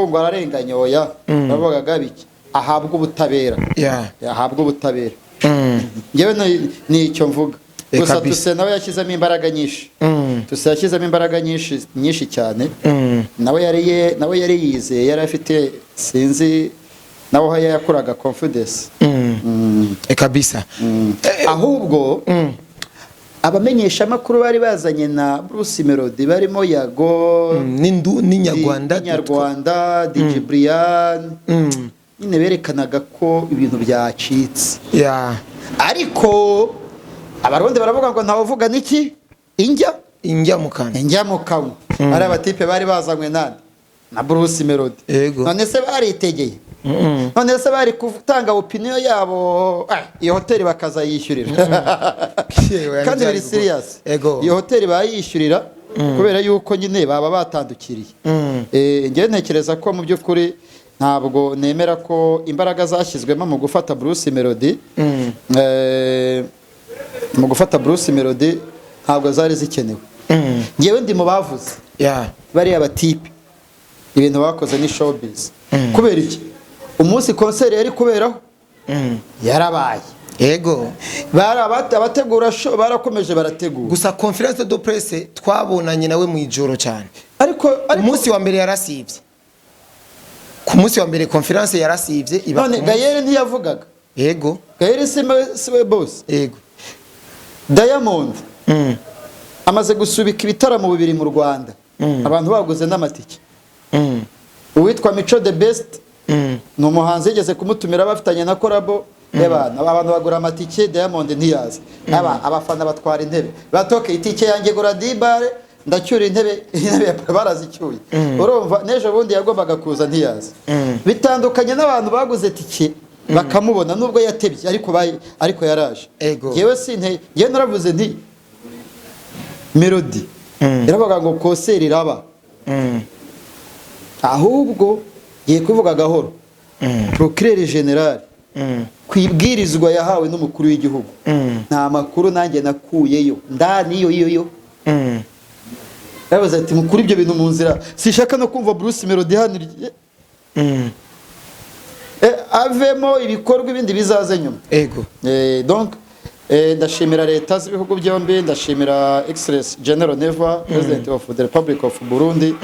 ngo ararenganya oya bavugaga biki ahabwa ubutabera ngewe ni icyo mvuga gusa Tuse nawe yashyizemo imbaraga nyinshi cyane nawe yari yizeye yari afite sinzi nawe yakoraga confidence kabisa ahubwo abamenyeshamakuru bari bazanye na Bruce Melody barimo Yago n'inyarwanda DJ Brian nyine berekanaga ko ibintu byacitse ariko abarundi baravuga ngo ntawe uvuga niki injya injya mu kanwa ari abatipe bari bazanywe nani na Bruce Melody. None se baritegeye none se bari gutanga opinion yabo iyo hoteli bakazayishyurira kandi biri serious. Iyo hoteli bayishyurira kubera yuko nyine baba batandukiriye. Ngiye ntekereza ko mu by'ukuri ntabwo nemera ko imbaraga zashyizwemo mu gufata Bruce Melody mu gufata Bruce Melody ntabwo zari zikenewe. Ngewe ndi mu bavuze bari abatipe ibintu bakoze ni showbiz. Kubera iki umunsi concert yari kuberaho yarabaye. Abategura show barakomeje barategura. Gusa conference de presse twabonanye nawe mu ijoro cyane. Ariko umunsi wa mbere yarasivye. Ku munsi wa mbere conference yarasivye iba. None Gaël ntiyavugaga. Gaël siwe boss. Diamond amaze gusubika ibitaramo bibiri mu Rwanda. Abantu baguze n'amatike. Uwitwa Mico the best no muhanzi yigeze kumutumira bafitanye na korabo abantu bagura amatike. Diamond ntiyaza. Abafana batwara intebe batoke itike yanjye gura dibare ndacyura intebe barazicyuye. Urumva nejo bundi yagombaga kuza ntiyaza. Bitandukanye n'abantu baguze tike bakamubona nubwo yatebye ariko yaraje. Yewe yewe naravuze nti Melody yaravuga ngo concert iraba ahubwo ye kuvuga gahoro. Procureur General kwibwirizwa yahawe n'umukuru w'igihugu nta makuru nanjye nakuyeyo ndani yo yavuze ati mukuru ibyo bintu mu nzira sishaka no kumva Bruce Melody haniriye avemo ibikorwa ibindi bizaze nyuma. Donc ndashimira leta z'ibihugu byombi, ndashimira Excellence General Neva President of the Republic of Burundi,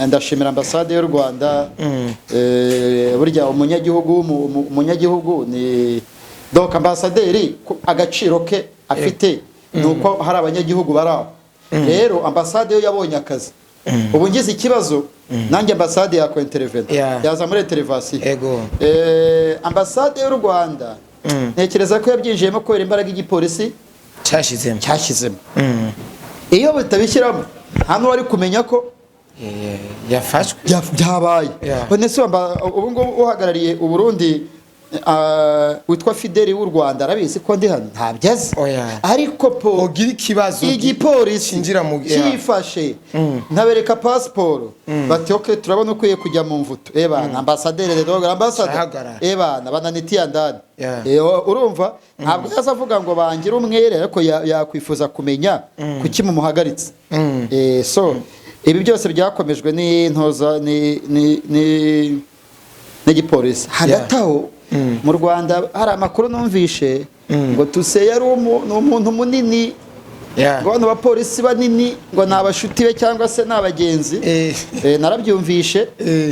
ndashimira ambassade y'u Rwanda. Burya umunyagihugu ni donc ambassadeur agaciro ke afite nuko hari abanyagihugu baraho. Rero ambassade yo yabonye akazi. Ubu ngize ikibazo nanjye ambassade yako intervene yaza muri intervention. Ambassade y'u Rwanda ntekereza ko yabyinjiyemo kubera imbaraga igipolisi cyashizemo. Iyo bitabishyiramo hano wari kumenya ko yafashwe byabaye. None se ubu ngo uhagarariye u Burundi witwa Fideli w'u Rwanda arabizi ko ndi hano ntabyazi. Ariko ogira ikibazo igipolisi cyifashe ntabereka passport bati okay turabona ukwiye kujya mu mvuto ambassadeur de dogra ambassadeur bananitiya ndani. Urumva ntabwo yazavuga ngo bangira umwere ariko yakwifuza kumenya kuki mu muhagaritse. So ibi byose byakomejwe n'intoza n'igipolisi. Hagataho mu Rwanda hari amakuru numvishe ngo tuse yari umuntu munini ngo abantu bapolisi banini ngo nabashuti be cyangwa se nabagenzi. Narabyumvishe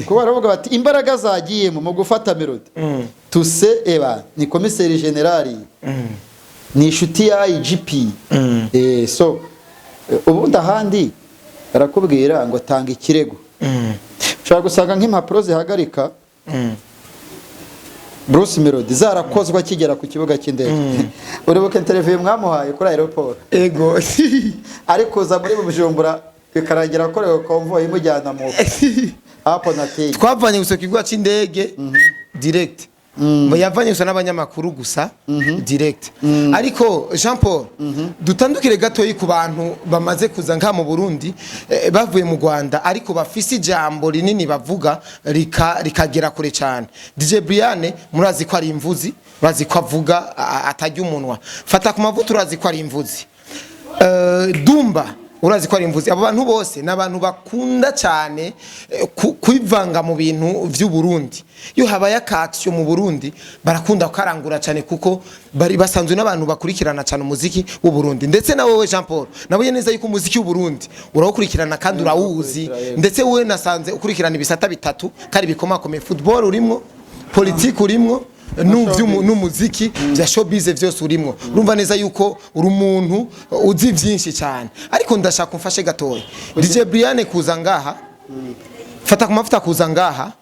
kuba baravuga bati imbaraga zagiyemo mu gufata Melody. Tuse ni komiseri generali ni inshuti ya IGP. So ubundi ahandi barakubwira ngo tanga ikirego. Ushobora gusanga nk'impapuro zihagarika Bruce Melody zarakozwa kigera ku kibuga cy'indege. Uribuka interview mwamuhaye kuri aeroport. Ariko za muri Bujumbura bikarangira korewe convoy imujyana mu hapo nateye. Twavanye gusoka igwa cy'indege direct. Yavanye gusa n'abanyamakuru gusa direct. Ariko Jean Paul dutandukire gato ku bantu bamaze kuza nka mu Burundi bavuye mu Rwanda ariko bafise ijambo rinini bavuga rikagera kure cyane. DJ Brian murazi ko ari imvuzi, murazi ko avuga atajya umunwa. Fata ku mavuta urazi ko ari imvuzi. Dumba urazi ko ari imvuzi. Abo bantu bose nabantu bakunda cyane kwivanga mu bintu by'u Burundi. Yo habaye akaction mu Burundi barakunda karangura cyane kuko bari basanzwe n'abantu bakurikirana cyane umuziki w'u Burundi. Ndetse na wowe Jean Paul nabonye neza yuko umuziki w'u Burundi urawukurikirana kandi urawuzi. Ndetse wowe nasanze ukurikirana ibisata bitatu kandi bikomakomeye. Football urimo, politique urimo n'umuziki bya showbiz byose urimo. Urumva neza yuko uri umuntu uzi byinshi cyane. Ariko ndashaka umfashe gatoya DJ Brian kuza ngaha fata ku mafuta kuza ngaha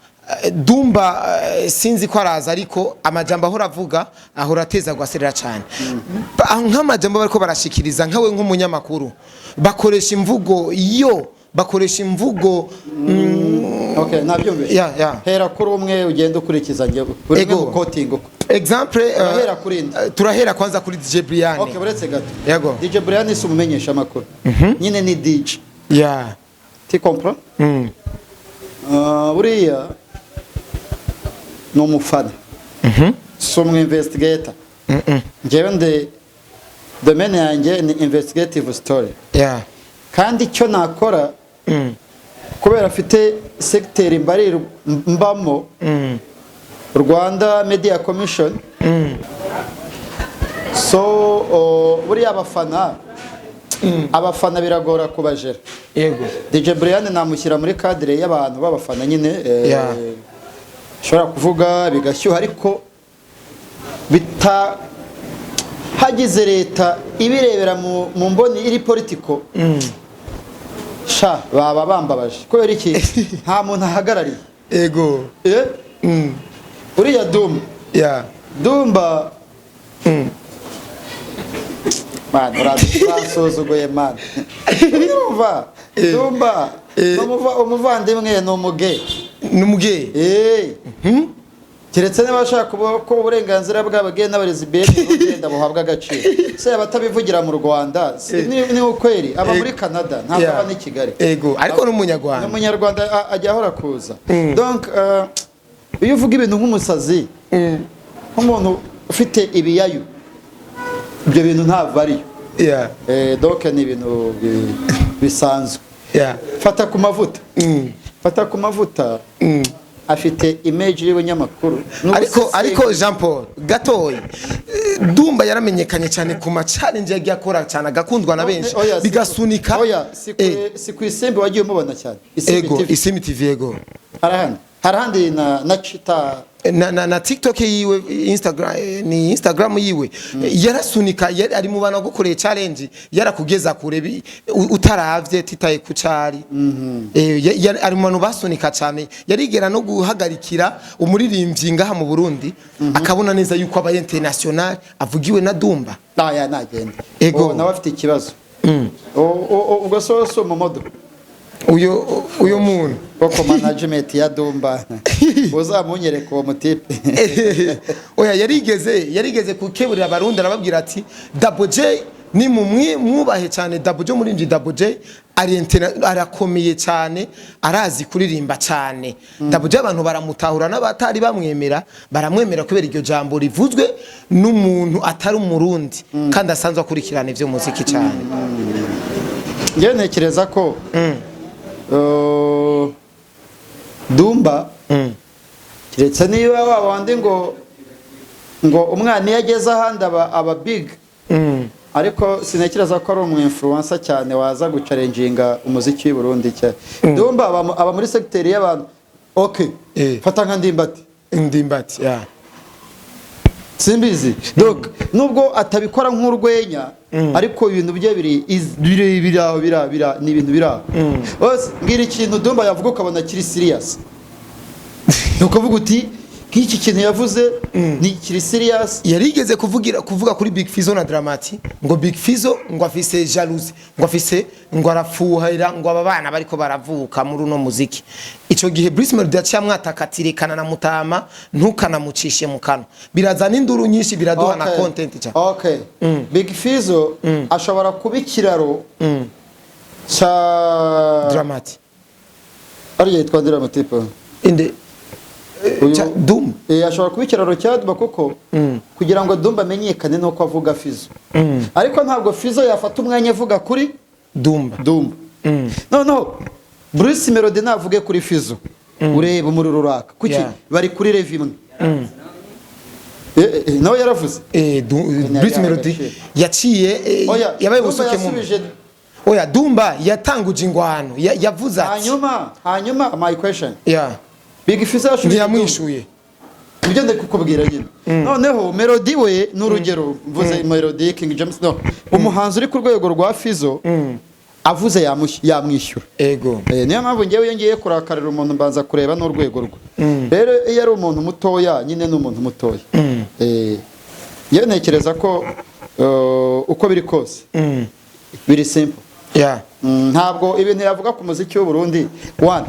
Dumba sinzi ko araza ariko amajambo ahora avuga ahora ateza gwaserera cyane nk'amajambo bariko barashikiriza nkawe nk'umunyamakuru bakoresha imvugo bakoresha imvugo okay nabyumve hera kuri umwe ugenda ukurikiza ngiye uri mu quoting exemple hera kuri turahera kwanza kuri DJ Brian okay buretse gato yego DJ Brian si umumenyeshamakuru nyine ni DJ tu comprends uriya ni umufana si umwinvestigator njyewe nde domaine yanjye ni investigative story kandi icyo nakora kubera afite secteur mbamo Rwanda Media Commission so buriya abafana biragora kubajera yego DJ Brian namushyira muri cadre y'abantu b'abafana nyine shobora kuvuga bigashyuha ariko bita hagize leta ibirebera mu mboni iri politiko sha baba bambabaje kubera iki nta muntu ahagarariye ego uriya Dumba man urasozugoye man urumva Dumba umuvandimwe n'umuge keretse niba bashaka ko uburenganzira bw'abageni n'abarezi bagenda buhabwa agaciro se abatabivugira mu Rwanda ni ukweri aba muri Canada ntabwo aba ni Kigali ego ariko n'umunyarwanda ajya ahora kuza donc iyo uvuga ibintu nk'umusazi nk'umuntu ufite ibiyayu ibyo bintu ntabwo ari donc ni ibintu bisanzwe fata ku mavuta afite image y'ubunyamakuru ariko Jean Paul gatoyi Dumba yaramenyekanye cyane ku ma challenge yagiye akora cyane agakundwa na benshi bigasunika si ku isimbi wagiye umubona cyane Isimbi TV yego harahandi na Chita na TikTok yiwe Instagram yiwe yarasunika ari mu bana gukoreye challenge yarakugeza kure utaravye titaye ku cari ari mu bantu basunika cyane yarigera no guhagarikira umuririmbyi ngaha mu Burundi akabona neza yuko aba international avugiwe na Dumba nagenda nawe afite ikibazo ubwo so mu modo uyo muntu boko management ya Dumba uzamunyereka uwo mutipe yarigeze kukeburira abarundi arababwira ati Double J ni mwubahe cyane Double J murinji Double J arakomeye cyane arazi kuririmba cyane Double J abantu baramutahura n'abatari bamwemera baramwemera kubera iryo jambo rivuzwe n'umuntu atari umurundi kandi asanzwe akurikirana ivyo muziki cyane nge ntekereza ko Dumba kiretse niba wabandi ngo umwana yageze ahandi aba big ariko sinekereza ko ari umwinfluencer cyane waza gucalenginga umuziki w'i Burundi cyane Dumba aba muri secteur y'abantu fata nka Ndimbati simbizi donc nubwo atabikora nk'urwenya ariko ibintu bye bira ni ibintu bira ngira ikintu Dumba yavuga ukabona kiri serious ukavuga uti nk'iki kintu yavuze ni kiri serious yarigeze kuvuga kuri Big Fizzo na Dramati ngo Big Fizzo ngo afise jalousie ngo arafuhira ngo aba bana bariko baravuka muri uno muziki ico gihe Bruce Melody yacamwatakatirikana na Mutama ntukanamucishe mu kanwa birazana induru nyinshi biraduha na content cyane Big Fizzo ashobora kuba ikiraro cha Dramati ari yitwa Dramati inde Dumba ashobora kuba ikiraro cya Dumba kuko kugira ngo Dumba amenyekane nuko avuga Fizzo ariko ntabwo Fizzo yafata umwanya avuga kuri Dumba no Bruce Melody navuge kuri Fizzo ureba muri ruraka kuki bari kuri level imwe nawe yaravuze Bruce Melody yaciye yabaye busuke mu Dumba yatanguje ingwano yavuze ati hanyuma my question Big Fizzo yamwishuye ibyo ndakukubwira nyine noneho Melody we n'urugero mvuze Melody King James umuhanzi uri ku rwego rwa Fizzo avuze yamwishyura ego niyo mpamvu ngewe iyo ngiye kurakarira umuntu mbanza kureba n'urwego rwe rero iyo ari umuntu mutoya nyine ni umuntu mutoya yewe ntekereza ko uko biri kose biri simple ntabwo ibintu yavuga ku muziki w'u Burundi one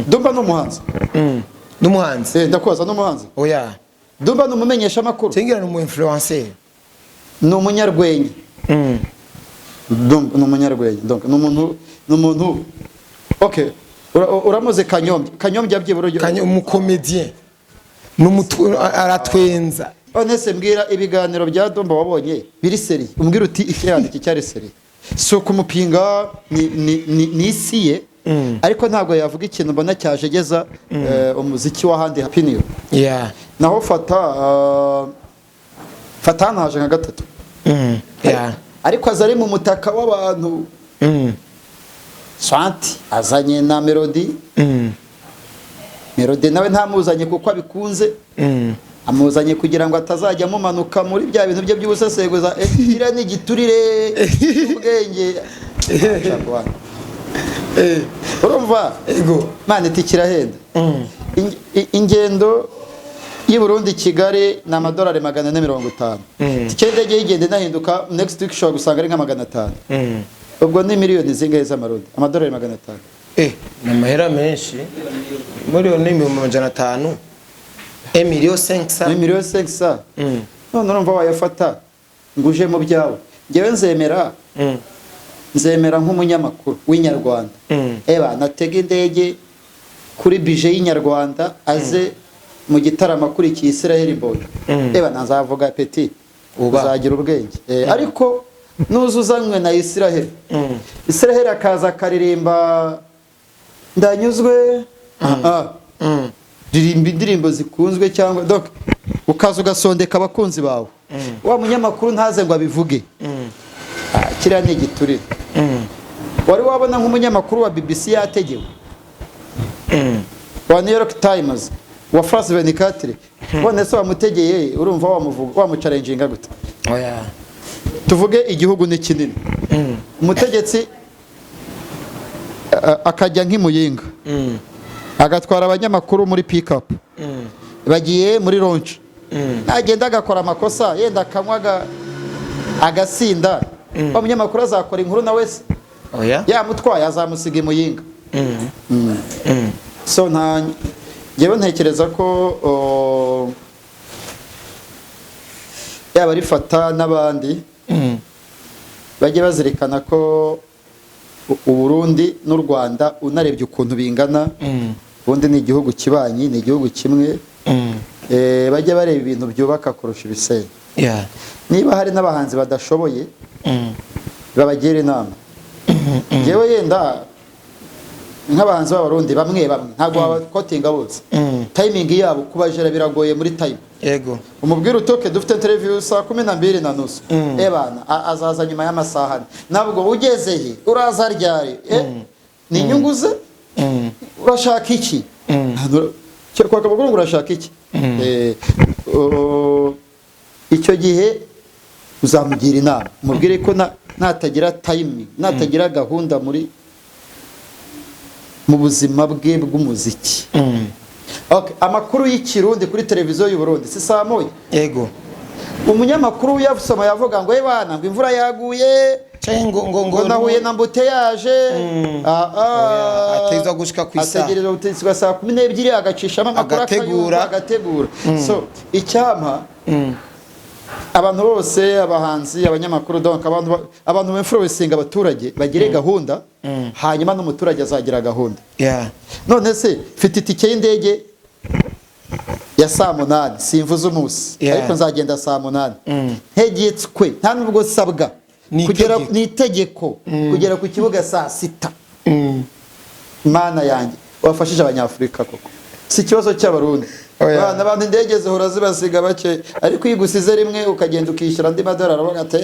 Dumba n'umuhanzi n'umuhanzi ndakubaza n'umuhanzi oya Dumba numumenyeshamakuru singira ni influencer ni umunyarwenya Dumba ni umunyarwenya donc ni umuntu okay uramuze kanyombya byiburo umukomedien aratwenza onese mbwira ibiganiro bya Dumba wabonye biri seri umbwira uti iki cyari seri so kumupinga ni isiye ariko ntabwo yavuga ikintu mbona cyajegeza umuziki w'ahandi hapiniyo naho fata ntaje nka gatatu ariko azari mu mutaka w'abantu Swanti azanye na Melody nawe ntamuzanye kuko abikunze amuzanye kugira ngo atazajya mumanuka muri bya bintu bye by'ubuseseguza ira n'igiturire ubwenge urumva ego mane tikirahenda ingendo y'u Burundi Kigali na amadolari 450 tikendege yigende nahinduka next week show gusanga ari nka 500 ubwo ni miliyoni zingahe z'amarundi amadolari 500 namahera menshi miliyoni 500 Emilio 500 none urumva wayafata nguje mu byawe ngewe nzemera nk'umunyamakuru w'inyarwanda natega indege kuri bije y'inyarwanda aze mu gitaramo kuri iki Israel boy nazavuga petit uzagira ubwenge ariko nuzuzanywe na Israel akaza karirimba ndanyuzwe ririmba indirimbo zikunzwe cyangwa donc ukaza ugasondeka abakunzi bawe wa munyamakuru ntaze ngo abivuge kiriya ni igiturire wari wabona nk'umunyamakuru wa BBC yategewe wa New York Times wa France 24 bone se wamutegeye urumva wamucalenginga gute tuvuge igihugu ni kinini umutegetsi akajya nk'imuyinga agatwara abanyamakuru muri pick up bagiye muri launch agenda agakora amakosa yenda akanywa agasinda umunyamakuru azakora inkuru na wese yamutwaye azamusiga imuyinga so ngewe ntekereza ko yaba rifata n'abandi bajye bazirikana ko u Burundi n'u Rwanda unarebye ukuntu bingana ubundi ni igihugu kibanyi ni igihugu kimwe bajye bareba ibintu byubaka kurusha ibisenya niba hari n'abahanzi badashoboye babagira inama ngewe yenda nk'abahanzi b'abarundi bamwe ntabwo babakotinga bose timing yabo kubajera biragoye muri time yego umubwira utoke dufite interview saa 12:30 azaza nyuma y'amasaha nabwo ugezeye uraza ryari ni inyungu ze urashaka iki cyo kwakabuguru urashaka iki icyo gihe uzamugira inama mubwire ko natagira timing natagira gahunda mu buzima bwe bw'umuziki amakuru y'ikirundi kuri televiziyo y'u Burundi si saa moya yego umunyamakuru yavusoma yavuga ngo bana ngo imvura yaguye ngo nahuye na mbuteyaje ateza gushika ku isaha ategereza utegereza saa 12 agacishamo amakuru agategura so icyampa abantu bose abahanzi abanyamakuru donc abantu b'influencing abaturage bagire gahunda hanyuma n'umuturage azagira gahunda none se mfite itike y'indege ya saa 8 simvuze umunsi ariko nzagenda saa 8 ntegetswe nta nubwo sabwa kugera ni itegeko kugera ku kibuga saa 6 mana yanjye wafashije abanyafrika koko si ikibazo cy'abarundi abantu indege zihora zibasiga bake ariko yigusize rimwe ukagenda ukishyura andi madolari abagate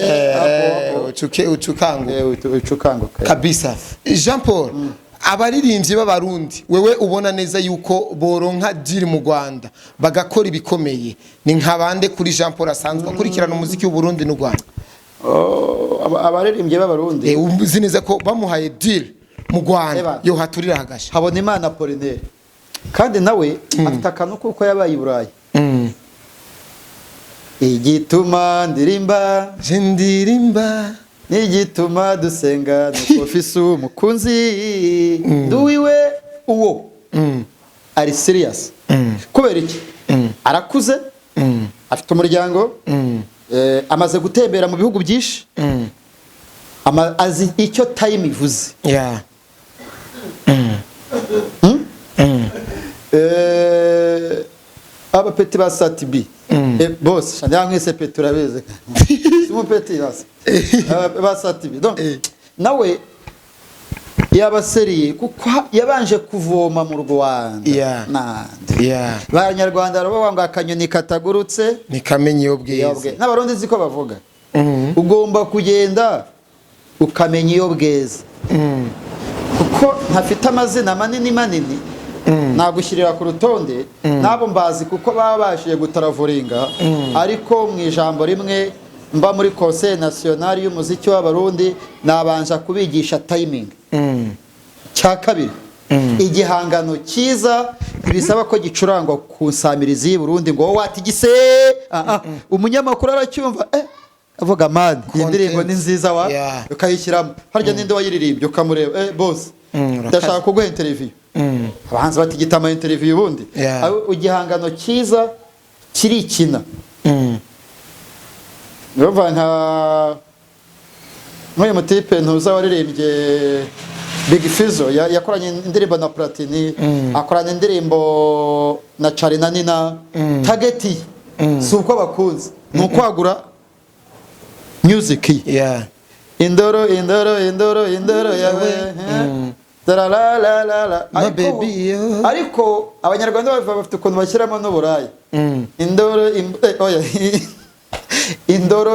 ucukanguka kabisa Jean Paul abaririmbyi b'abarundi wewe ubona neza yuko boronka diri mu Rwanda bagakora ibikomeye ni nkabande kuri Jean Paul asanzwe akurikirana umuziki w'u Burundi n'u Rwanda abaririmbye b'abarundi uzi neza ko bamuhaye deal mu Rwanda yo haturira hagasha habona Imana Apollinaire kandi nawe afite akantu kuko yabaye i Burayi igituma ndirimba n'igituma dusenga nuko fisu mukunzi nduwiwe uwo ari serious kubera iki arakuze afite umuryango amaze gutembera mu bihugu byinshi azi icyo time ivuze abapeti ba Satibi boss shanda mwese peti turabeze simu peti ba Satibi donc nawe yabaseriye kuko yabanje kuvoma mu Rwanda Abanyarwanda rabo ngo akanyoni katagurutse nikamenye iyo bweze n'abarundi ziko bavuga ugomba kugenda ukamenya iyo bweze kuko ntafite amazina manini nagushyirira ku rutonde nabo mbazi kuko baba bashije gutaravuringa ariko mu ijambo rimwe mba muri Conseil National y'umuziki w'abarundi nabanje kubigisha timing cya kabiri igihangano cyiza ibisaba ko gicurangwa ku nsamirizi y'Uburundi ngo watigise umunyamakuru aracyumva avuga man indirimbo ni nziza wa ukayishyiramo harya ninde wayiririmbye ukamureba boss ndashaka kuguha interview abahanzi batigita ama interview ubundi igihangano cyiza kirikina Yova nka nk'uyu mutipe ntuza waririmbye Big Fizzo yakoranye indirimbo na Platini akoranye indirimbo na Charly na Nina targeti si uko bakunze ni ukwagura music indoro yawe ariko abanyarwanda bafite ukuntu bashyiramo n'uburayi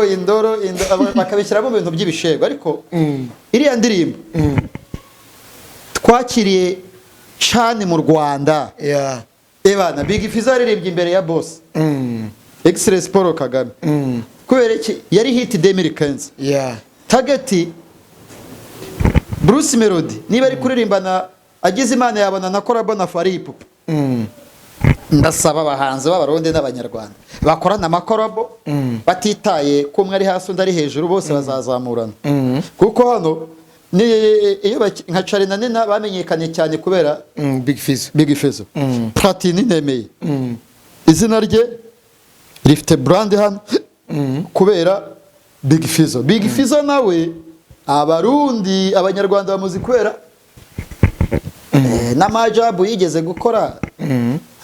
indoro bakabishyiramo ibintu by'ibishego ariko iriya ndirimbo twakiriye cyane mu Rwanda ebana Big Fizzo aririmbye imbere ya boss Excellence Paul Kagame kubera iki yari hit 2015 target Bruce Melody niba ari kuririmbana agize Imana yabona na collab na Faripu ndasaba abahanzi b'abarundi n'abanyarwanda bakorana amakorabo batitaye ko umwe ari hasi undi ari hejuru bose bazazamurana kuko hano ni iyo nka Charly na Nina bamenyekanye cyane kubera Big Fizzo Platini nemeye izina rye rifite brand hano kubera Big Fizzo nawe abarundi abanyarwanda bamuzi kubera n'amajabu yigeze gukora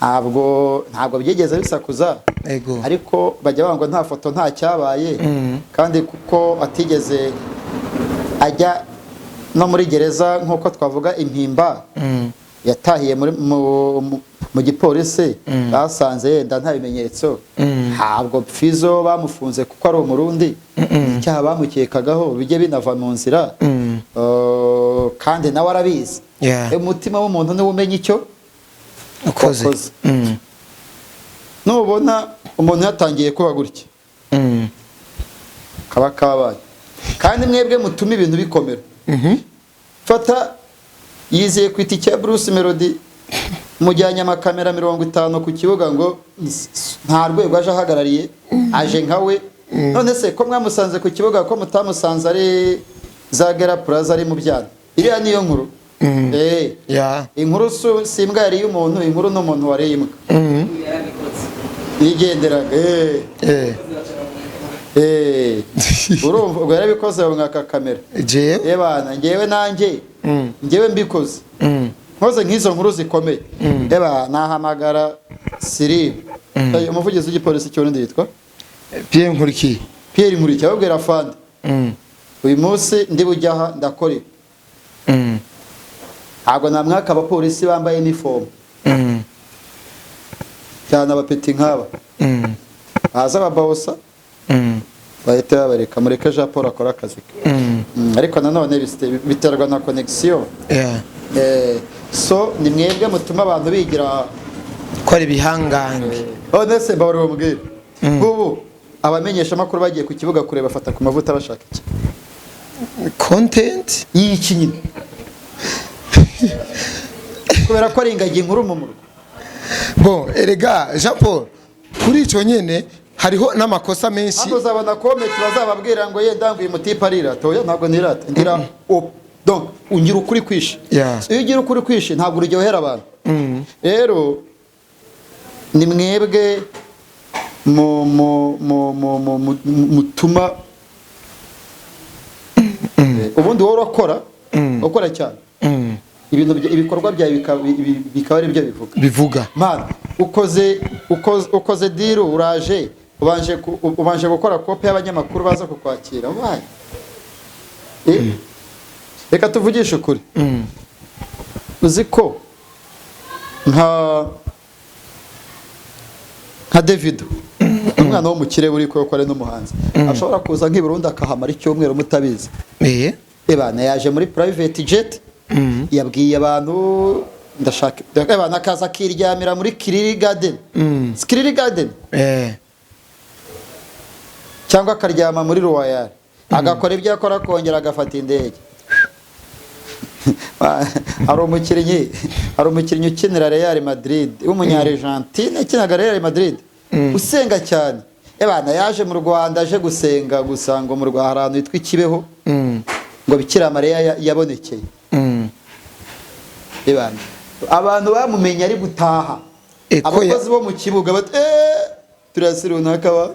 ntabwo byigeze bisakuza ariko bajya banga nta foto nta cyabaye kandi kuko atigeze ajya no muri gereza nkuko twavuga impimba yatahiye mu gipolisi basanze yenda nta bimenyetso ntabwo Fizzo bamufunze kuko ari umurundi icyaha bamukekagaho bijye binava mu nzira kandi nawe arabizi umutima w'umuntu niwe umenya icyo ukoze nubona umuntu yatangiye kuba gutya kaba kabaye kandi mwebwe mutuma ibintu bikomera fata yizeye ku itike ya Bruce Melody mujyanye amakamera 50 ku kibuga ngo nta rwego aje ahagarariye aje nkawe none se ko mwamusanze ku kibuga ko mutamusanze ari Zagera Plaza ari mu byana iriya niyo nkuru inkuru simbwa yari y'umuntu inkuru n'umuntu wari imbwa yigenderaga urumva ubwo yarabikoze mwaka kamera bana ngewe nanjye ngewe mbikoze nkoze nk'izo nkuru zikomeye nahamagara Siri umuvugizi w'igipolisi cy'Uburundi yitwa Pierre Nkurikiye ababwira afande uyu munsi ndi bujyaha ndakora ntabwo namwaka abapolisi bambaye uniform cyane abapeti nk'aba haza ababosa bahita babareka mureke Jean Paul akora akazi ariko nanone biterwa na connection so ni mwebwe mutuma abantu bigira ko ari bihangange nese bawari bumubwira ubu abamenyeshamakuru bagiye ku kibuga kureba bafata ku mavuta bashaka iki content y'iki nyine kubera ko ari ingagi nkuru mu murwa. bon erega Jean Paul kuri ico nyene hariho n'amakosa menshi. Hano uzabona comment bazababwira ngo yenda ngo uyu mutipe arirata. Oya ntabwo nirata ngira donc ungira ukuri kwishe. Iyo ugira ukuri kwishe ntabwo uryohera abantu. Rero ni mwebwe mutuma ubundi wowe ukora cyane ibintu ibikorwa byawe bikaba ari byo bivuga man ukoze deal uraje ubanje gukora kopi y'abanyamakuru baza kukwakira wayi reka tuvugishe ukuri uzi ko nka David umwana wo mu kirere uri ko ari n'umuhanzi ashobora kuza nk'i Burundi akahamara icyumweru mutabizi ebana yaje muri private jet yabwiye abantu ndashaka ebana akaza kiryamira muri Kiriri Garden cyangwa akaryama muri Royal agakora ibyo akora kongera agafata indege. Hari umukinnyi ukinira Real Madrid w'umunya-Argentine ukinaga Real Madrid usenga cyane ebana yaje mu Rwanda aje gusenga gusango mu Rwanda ahantu hitwa Kibeho ngo Bikira Mariya yabonekeye ebana abantu bamumenye ari gutaha abakozi bo mu kibuga bati turasirunaka ba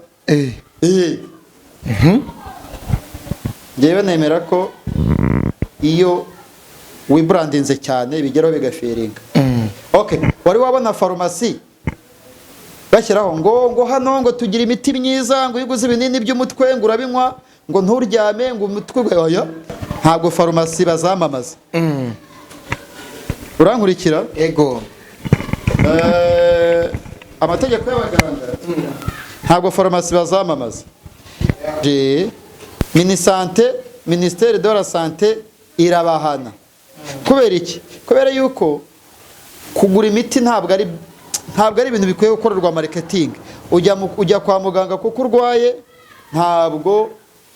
ngewe nemera ko iyo wibrandinze cyane bigeraho bigaferinga. Okay, wari wabona farumasi bashyiraho ngo hano ngo tugira imiti myiza ngo iguze ibinini by'umutwe ngo urabinywa ngo nturyame ngo umutwe oya ntabwo farumasi bazamamaza. Urankurikira? Ego. Amategeko y'abaganga ntabwo farumasi bazamamaza. Ministère de la santé irabahana. Kubera iki? Kubera yuko kugura imiti ntabwo ari ibintu bikwiye gukorerwa marketing. Ujya kwa muganga kuko urwaye, ntabwo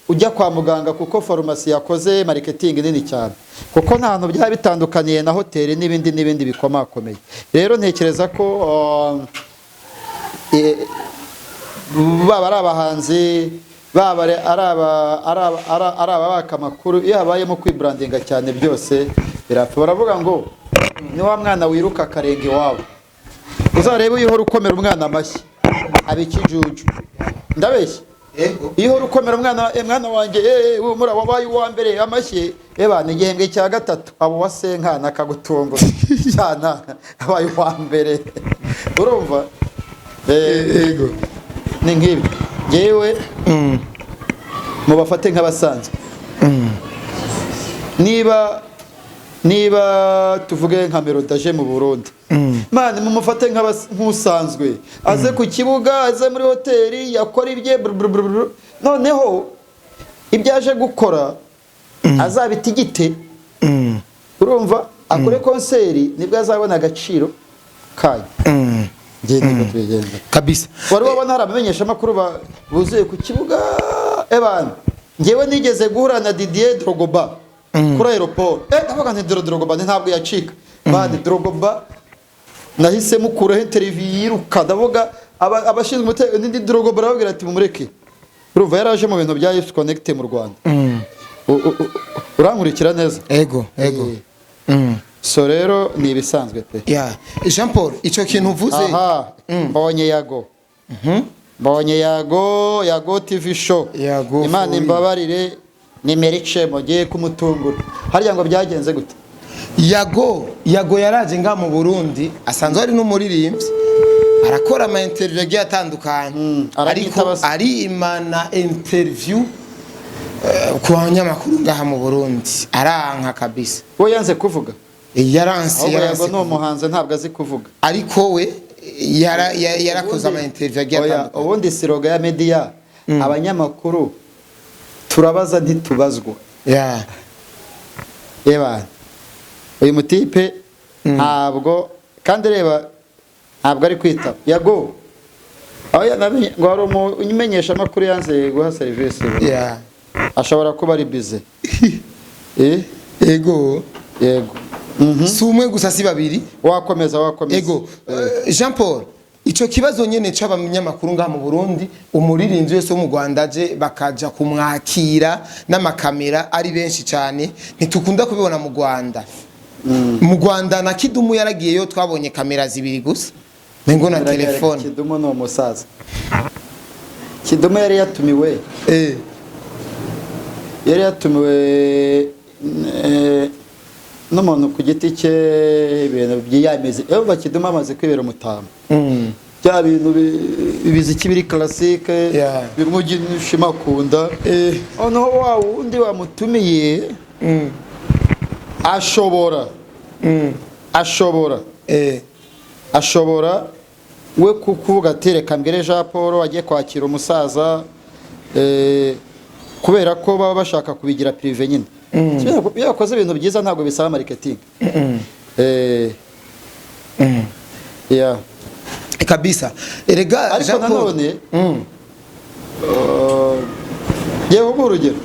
ujya kwa muganga kuko farumasi yakoze marketing nini cyane. Kuko nta hantu byaba bitandukaniye na hoteli n'ibindi bikomakomeye. Rero ntekereza ko baba ari abahanzi baba ari ababaka amakuru iyo habayemo kwibrandinga cyane byose birapfa. Baravuga ngo ni wa mwana wiruka akarenge iwabo uzarebe iyo uhora ukomera umwana amashyi abikijuju ndabeshye iyo uhora ukomera umwana wanjye umura wabaye uwa mbere amashyi ebana igihembwe cya gatatu abo wasenkana akagutungo cyana abaye uwa mbere urumva yego ni nkibi yewe mubafate nk'abasanzwe niba tuvuge nka Merodaje mu Burundi mani mumufate nk'usanzwe aze ku kibuga aze muri hoteli yakora ibye noneho ibyaje gukora azabitigite urumva akore konseri nibwo azabona agaciro kayo kabisa. Wari wabona hari abamenyeshamakuru buzuye ku kibuga ebana ngewe nigeze guhura na Didier Drogba kuri aeroport ndavuga nti Drogba ntabwo yacika bandi Drogba nahise mukuraho interview yiruka ndavuga abashinzwe umutekano n'indi Drogba barabwira ati mumureke urumva yaraje mu bintu bya Youth Connect mu Rwanda. Urankurikira neza? Ego so rero ni ibisanzwe pe. Jean Paul icyo kintu uvuze mbonye Yago TV show Imana imbabarire nimerice mugiye kumutungura harya ngo byagenze gute? Yago yaraje nga mu Burundi asanzwe ari n'umuririmbyi arakora ama interview agiye atandukanye ariko ari imana interview ku banyamakuru ngaha mu Burundi aranka kabisa. We yanze kuvuga yaranse no muhanze ntabwo azi kuvuga ariko we yarakoze ama interview agiye atandukanye. Ubundi siroga ya media abanyamakuru turabaza ntitubazwa yeba uyu mutipe ntabwo kandi reba ntabwo ari kwita Yago aho yanamenye ngo hari umumenyeshamakuru yanze guha service ashobora kuba ari busy Ego. Yego. Si umwe gusa si babiri. Wakomeza. Ego. Jean Paul, ico kibazo nyene c'abanyamakuru ngaha mu Burundi, umuririmbyi wese wo mu Rwanda aje bakaja kumwakira n'amakamera ari benshi cyane, ntitukunda kubibona mu Rwanda. Mu Rwanda na Kidumu yaragiyeyo twabonye kamera zibiri gusa. Nengo na telefone. Kidumu no musaza. Kidumu yari yatumiwe. Yari yatumiwe n'umuntu ku giti cye ibintu byiyameze. Eva Kidumu amaze kwibera umutama. Bya bintu biziki biri classique bimwe gishimakunda. Ono wa undi wamutumiye ashobora we kukuvuga ati reka mbere Jean Paul agiye kwakira umusaza kubera ko baba bashaka kubigira prive nyine. Yakoze ibintu byiza ntabwo bisaba marketing. Kabisa. Erega Jean Paul yewe urugero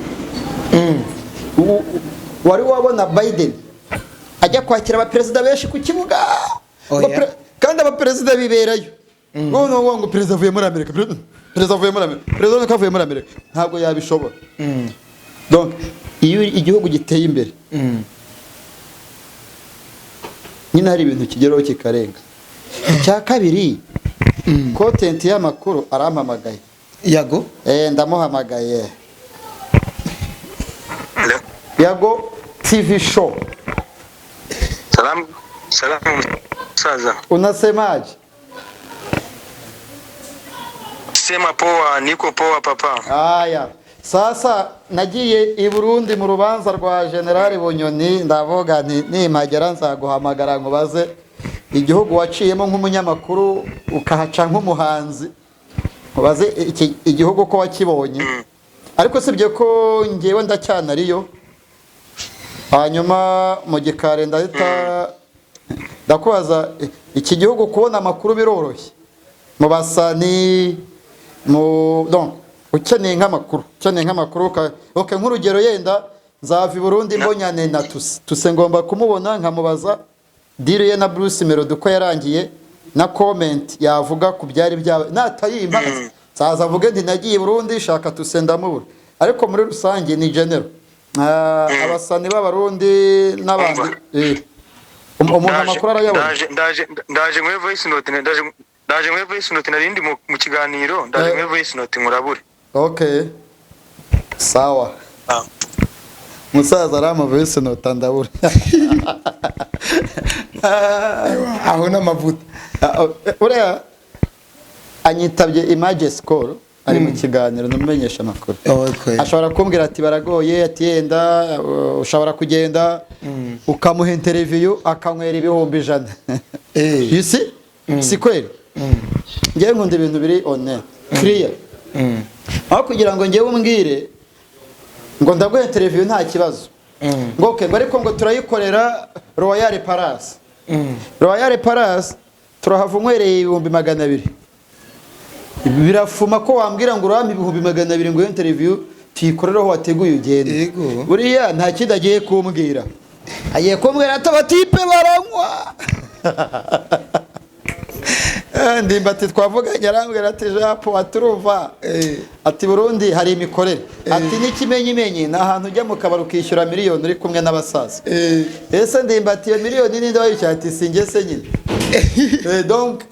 wari wabona Biden ajya kwakira abaperezida benshi ku kibuga kandi abaperezida biberayo ngo perezida avuye muri Amerika perezida kavuye muri Amerika ntabwo yabishobora. Donc iyo igihugu giteye imbere nyine hari ibintu kigeraho kikarenga. Icya kabiri content y'amakuru arampamagaye. Yago ndamuhamagaye. Yago TV show. Salam Saza. Unasemaje? Sema poa, niko poa papa. Aya. Sasa nagiye i Burundi mu rubanza rwa General Bunyoni, ndavuga nimagera nzaguhamagara ngo baze igihugu waciyemo nk'umunyamakuru ukahaca nk'umuhanzi. Baze igihugu ko wakibonye. Ariko sibye ko ngewe ndacyanariyo. Hanyuma mu gikare ndahita ndakubaza iki gihugu kubona amakuru biroroshye mu basani donc ukeneye nk'amakuru nk'urugero yenda nzava i Burundi mbonyane na tuse ngomba kumubona nkamubaza deal ye na Bruce Melody ko yarangiye na comment yavuga ku byari byawe natayimba saza avuge nti nagiye i Burundi shaka tuse ndamubura. Ariko muri rusange ni general abasani b'abarundi n'abandi umuntu amakuru arayabona. Ndaje mwe voice note narindi mu kiganiro ndaje mwe voice note nkurabure. Okay sawa. Musaza arama voice note ndabura aho n'amavuta uriya anyitabye image score ari mu kiganiro numumenyeshamakuru. Ashobora kumbwira ati baragoye ati yenda ushobora kugenda ukamuha interview akanywera ibihumbi 100. You see? Si kweli. Ngiye nkunda ibintu biri honest clear. Aho kugira ngo ngiye umbwire ngo ndaguha interview nta kibazo. Ngo okay ariko ngo turayikorera Royal Palace. Royal Palace turahavumwereye ibihumbi 200. Birafuma ko wambwira ngo urampa ibihumbi 200 ngo interview tikoreraho wateguye ugende. Buriya nta kidagiye kumbwira. Agiye kumbwira atabatipe baranywa. Ndimbati twavuganye arambwira ati Japo aturuva ati Burundi hari imikorere ati n'ikimenyimenyi na ahantu ujya mu kabaro ukishyura miliyoni uri kumwe n'abasaza. Ese ndimbati iyo miliyoni ninde wayishyura ati singese nyine. Donc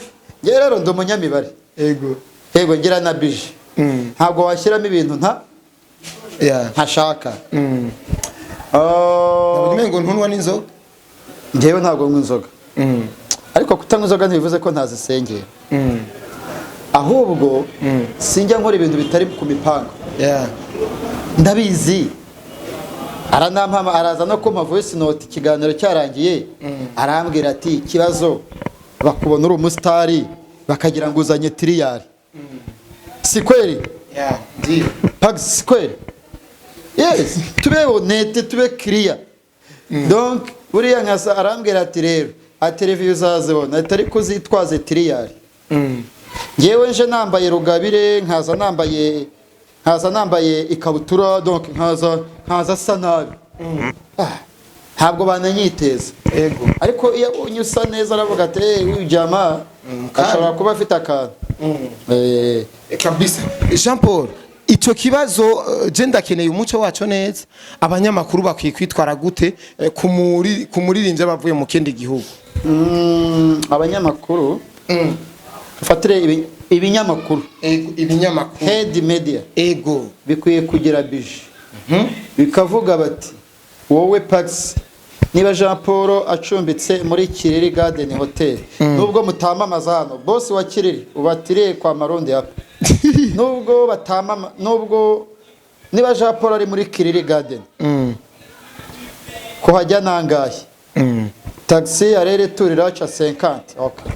rero ndo munyamibare. Ego ngira na bije. Ntabwo washyiramo ibintu ntashaka. Ngo ntunwa n'inzoga. Ngewe ntabwo nywa inzoga. Ariko kutanywa inzoga ntibivuze ko ntazisengera. Ahubwo sinjya nkora ibintu bitari ku mipanga. Ndabizi. Aranampama araza no kuma voice note ikiganiro cyarangiye arambwira ati ikibazo bakubona uri umusitari bakagira ngo uzanye tiriyari. Si kweli? Si kweli? Yes, tube honnête, tube clear. Donc buriya nkasa arambwira ati rero televiziyo uzazibona atari kuzitwaze tiriyari. Ngewe nje nambaye rugabire nkaza nambaye ikabutura donc nkaza sanabi ntabwo bananyiteza Ego. ariko iyo unyusa neza aravuga ati uyu jama ashobora kuba afite akantu kabisa. Jean Paul, icyo kibazo je ndakeneye umuco wacu neza, abanyamakuru bakwiye kwitwara gute ku muririmbyi abavuye mu kindi gihugu? abanyamakuru fatire ibinyamakuru Ibinyamakuru head media ego bikwiye kugira bije bikavuga bati wowe Pax niba Jean Paul acumbitse muri Kiriri Garden Hotel nubwo mutamamaza hano boss wa Kiriri ubatiriye kwa Marundi hapa nubwo batamama nubwo niba Jean Paul ari muri Kiriri Garden ko hajya nangahe taxi arere turira cha 50 okay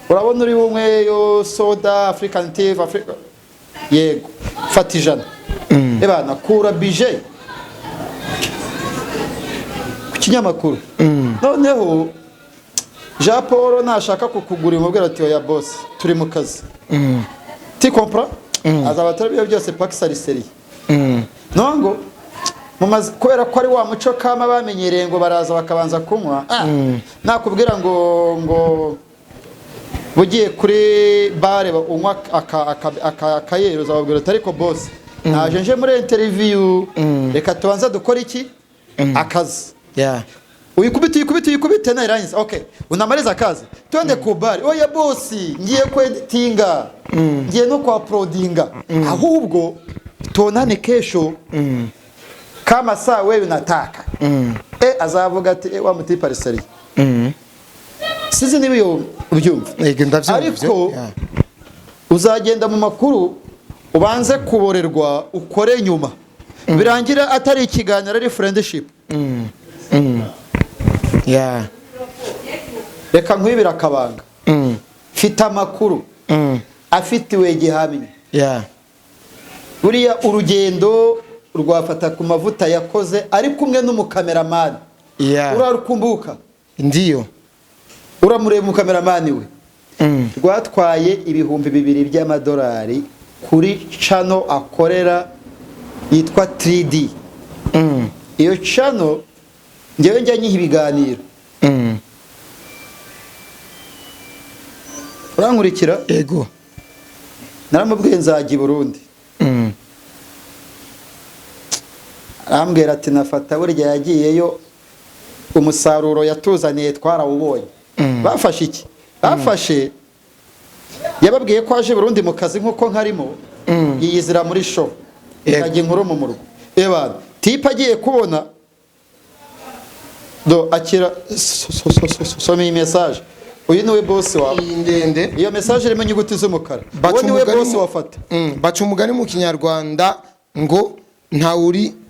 urabona uri umwe yo soda African TV Africa yego fata ijana ebana kura bije ku kinyamakuru noneho Jean Paul nashaka kukugura imubwira ati oya boss turi mu kazi ti compra azaba tarabiyo byose Pax ari seri nongo mumaze kubera ko ari wa muco kama bamenyereye ngo baraza bakabanza kunywa nakubwira ngo bugiye kuri bare unywa akayero zababwira ati ariko boss naje nje muri interview reka tubanza dukora iki akazi uyikubite na irangiza okay unamaliza kazi twende ku bare oya boss ngiye ku editinga ngiye no kwa uploadinga ahubwo tonane kesho kama saa wewe unataka azavuga ati wa mutipa parisari sizi nibiyo ubyumva ariko uzagenda mu makuru ubanze kuborerwa ukore nyuma birangira atari ikiganiro ari friendship reka nkwibira akabanga fita amakuru afitiwe gihamye buriya urugendo rwafata ku mavuta yakoze ari kumwe n'umukameramani urarukumbuka ndiyo uramureba umukameramani we rwatwaye ibihumbi 2 by'amadolari kuri channel akorera yitwa 3D iyo channel ngewe njya nyiha ibiganiro urankurikira ego naramubwiye nzajya i Burundi arambwira ati nafata burya yagiyeyo umusaruro yatuzaniye twarawubonye bafashe iki bafashe yababwiye ko aje Burundi mu kazi nkuko nkarimo yiyizira muri show ikajya inkuru mu murwa ebana tipa agiye kubona do akira some iyi message uyu niwe boss wawe ndende iyo message irimo inyuguti z'umukara uwo niwe boss wafata baca umugani mu Kinyarwanda ngo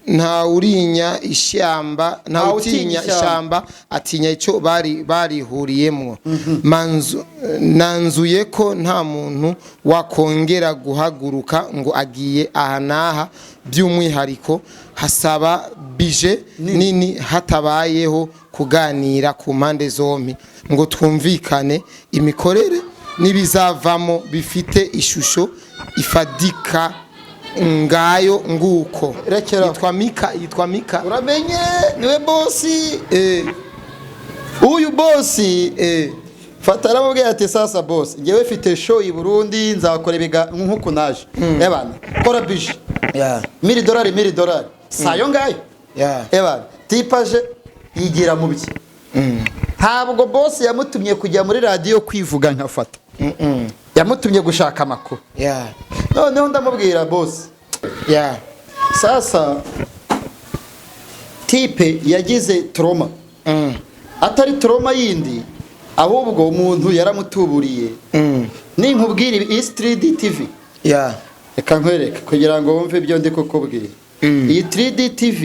ntawurinya ishyamba ntawutinya ishyamba atinya icyo barihuriyemo nanzuye ko nta muntu wakongera guhaguruka ngo agiye aha naha by'umwihariko hasaba bije nini hatabayeho kuganira ku mpande zombi ngo twumvikane imikorere n'ibizavamo bifite ishusho ifadika ngayo nguko yitwa Mika uramenye niwe bossi uyu bossi fata aramubwira ati sasa boss ngewe mfite show i Burundi nzakora ibiga nkuko naje ebana kora bije $1,000 sayo ngayo ebana tipaje yigira mu bye ntabwo boss yamutumye kujya muri radio kwivuga nkafata yamutumye gushaka amakuru noneho ndamubwira boss sasa tipe yagize trauma atari trauma yindi ahubwo umuntu yaramutuburiye ninkubwira iyi 3D TV reka nkwereke kugira ngo wumve ibyo ndi kukubwira iyi 3D TV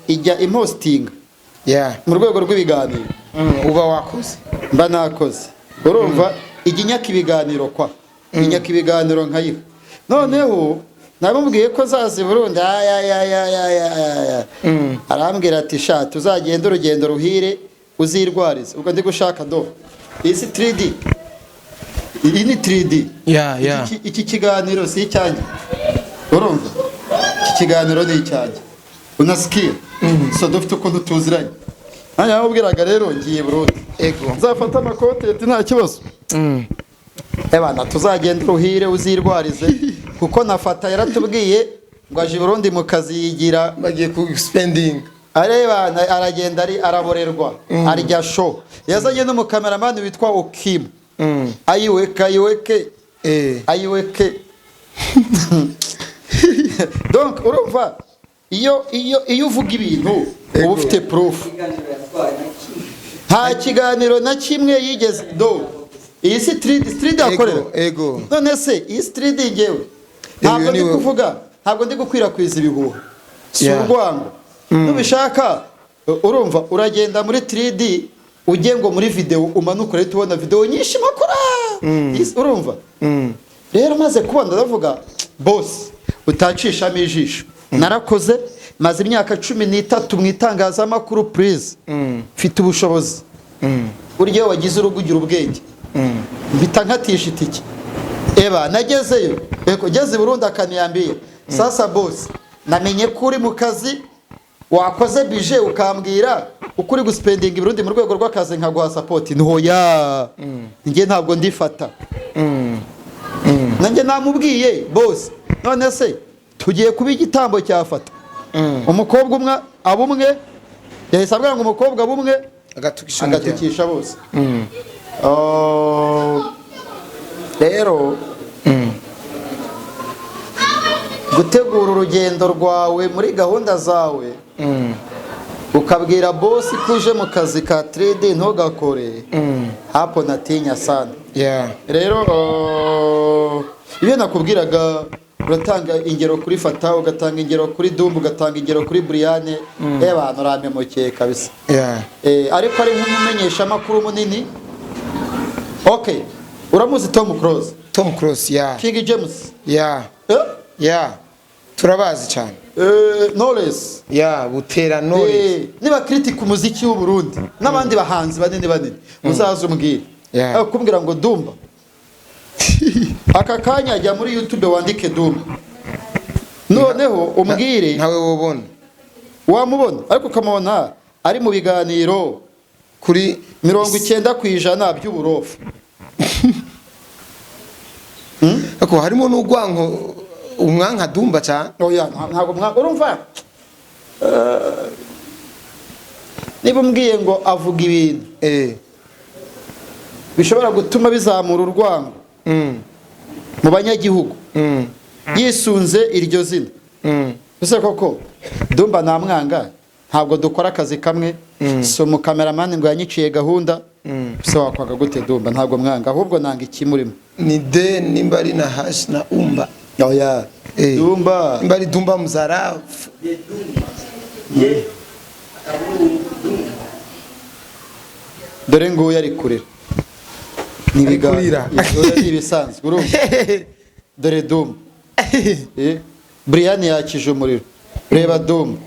ijya impostinga mu rwego rw'ibiganiro uba wakoze mba nakoze urumva iginyaka ibiganiro kwa inyaka ibiganiro nkayiha noneho nabumubwiye ko zazi Burundi arambwira ati sha tuzagenda urugendo ruhire uzirwarize ubwo ndi gushaka do isi 3D iyi ni 3D iki kiganiro si icyanjye urumva iki kiganiro ni icyanjye unasikia so dufite ukuntu tuziranye hanya yamubwiraga rero ngiye Burundi ego nzafata amakontenti nta kibazo ebana tuzagenda uruhire uzirwarize kuko nafata yaratubwiye ngo aje Burundi mu kazi yigira bagiye ku spending areba aragenda ari araborerwa arya show yazanye n'umukameramani witwa Okim ayiweke donc urumva iyo uvuga ibintu uba ufite proof nta kiganiro na kimwe yigeze do iyi street akorera ego none se iyi street ngewe ntabwo ndi kuvuga ntabwo ndi gukwirakwiza ibihuha si urwango nubishaka urumva uragenda muri 3D ujye ngo muri video umanuka rero tubona video nyinshi makora urumva rero maze kubona ndavuga boss utacishamo ijisho narakoze maze imyaka 13 mu itangazamakuru please mfite ubushobozi uryo wagize urugugira ubwenge mbita nkatisha itiki eba nagezeyo eko geze Burundi akaniyambira sasa boss namenye kuri mu kazi wakoze bije ukambwira ukuri guspending Burundi mu rwego rw'akazi nkaguha support ntoya nge ntabwo ndifata nanjye namubwiye boss none se tugiye kuba igitambo cyafata umukobwa umwe abumwe yahise abwira ngo umukobwa abumwe agatukisha bose rero gutegura urugendo rwawe muri gahunda zawe ukabwira boss kuje mu kazi ka 3D ntugakore hapo natinya sana rero iyo nakubwiraga uratanga ingero kuri Fata ugatanga ingero kuri Dumba ugatanga ingero kuri Briane abantu ramemokeye kabisa ariko ari nk'umumenyeshamakuru munini okay uramuzi Tom Cruise King James turabazi cyane Knowless butera Knowless niba critic umuziki w'u Burundi n'abandi bahanzi banini muzaza umbwira kumbwira ngo Dumba aka kanya ajya muri YouTube wandike Dumba noneho umbwire ntawe wubona wamubona ariko ukamubona ari mu biganiro kuri 90% by'uburofu ako harimo n'ugwanko umwanka Dumba cyane ntabwo urumva niba umbwiye ngo avuga ibintu bishobora gutuma bizamura urwango mu banyagihugu yisunze iryo zina ese koko Dumba namwanga ntabwo dukora akazi kamwe so mu cameraman ngo yanyiciye gahunda so wakwaga gute Dumba ntabwo mwanga ahubwo nanga ikimurimo ni de nimbari na hash na umba Dumba nimbari Dumba mzarafu dore ngo yari kurira nibiganira ibisanzwe urumva dore Dumba Brian yakije umuriro reba Dumba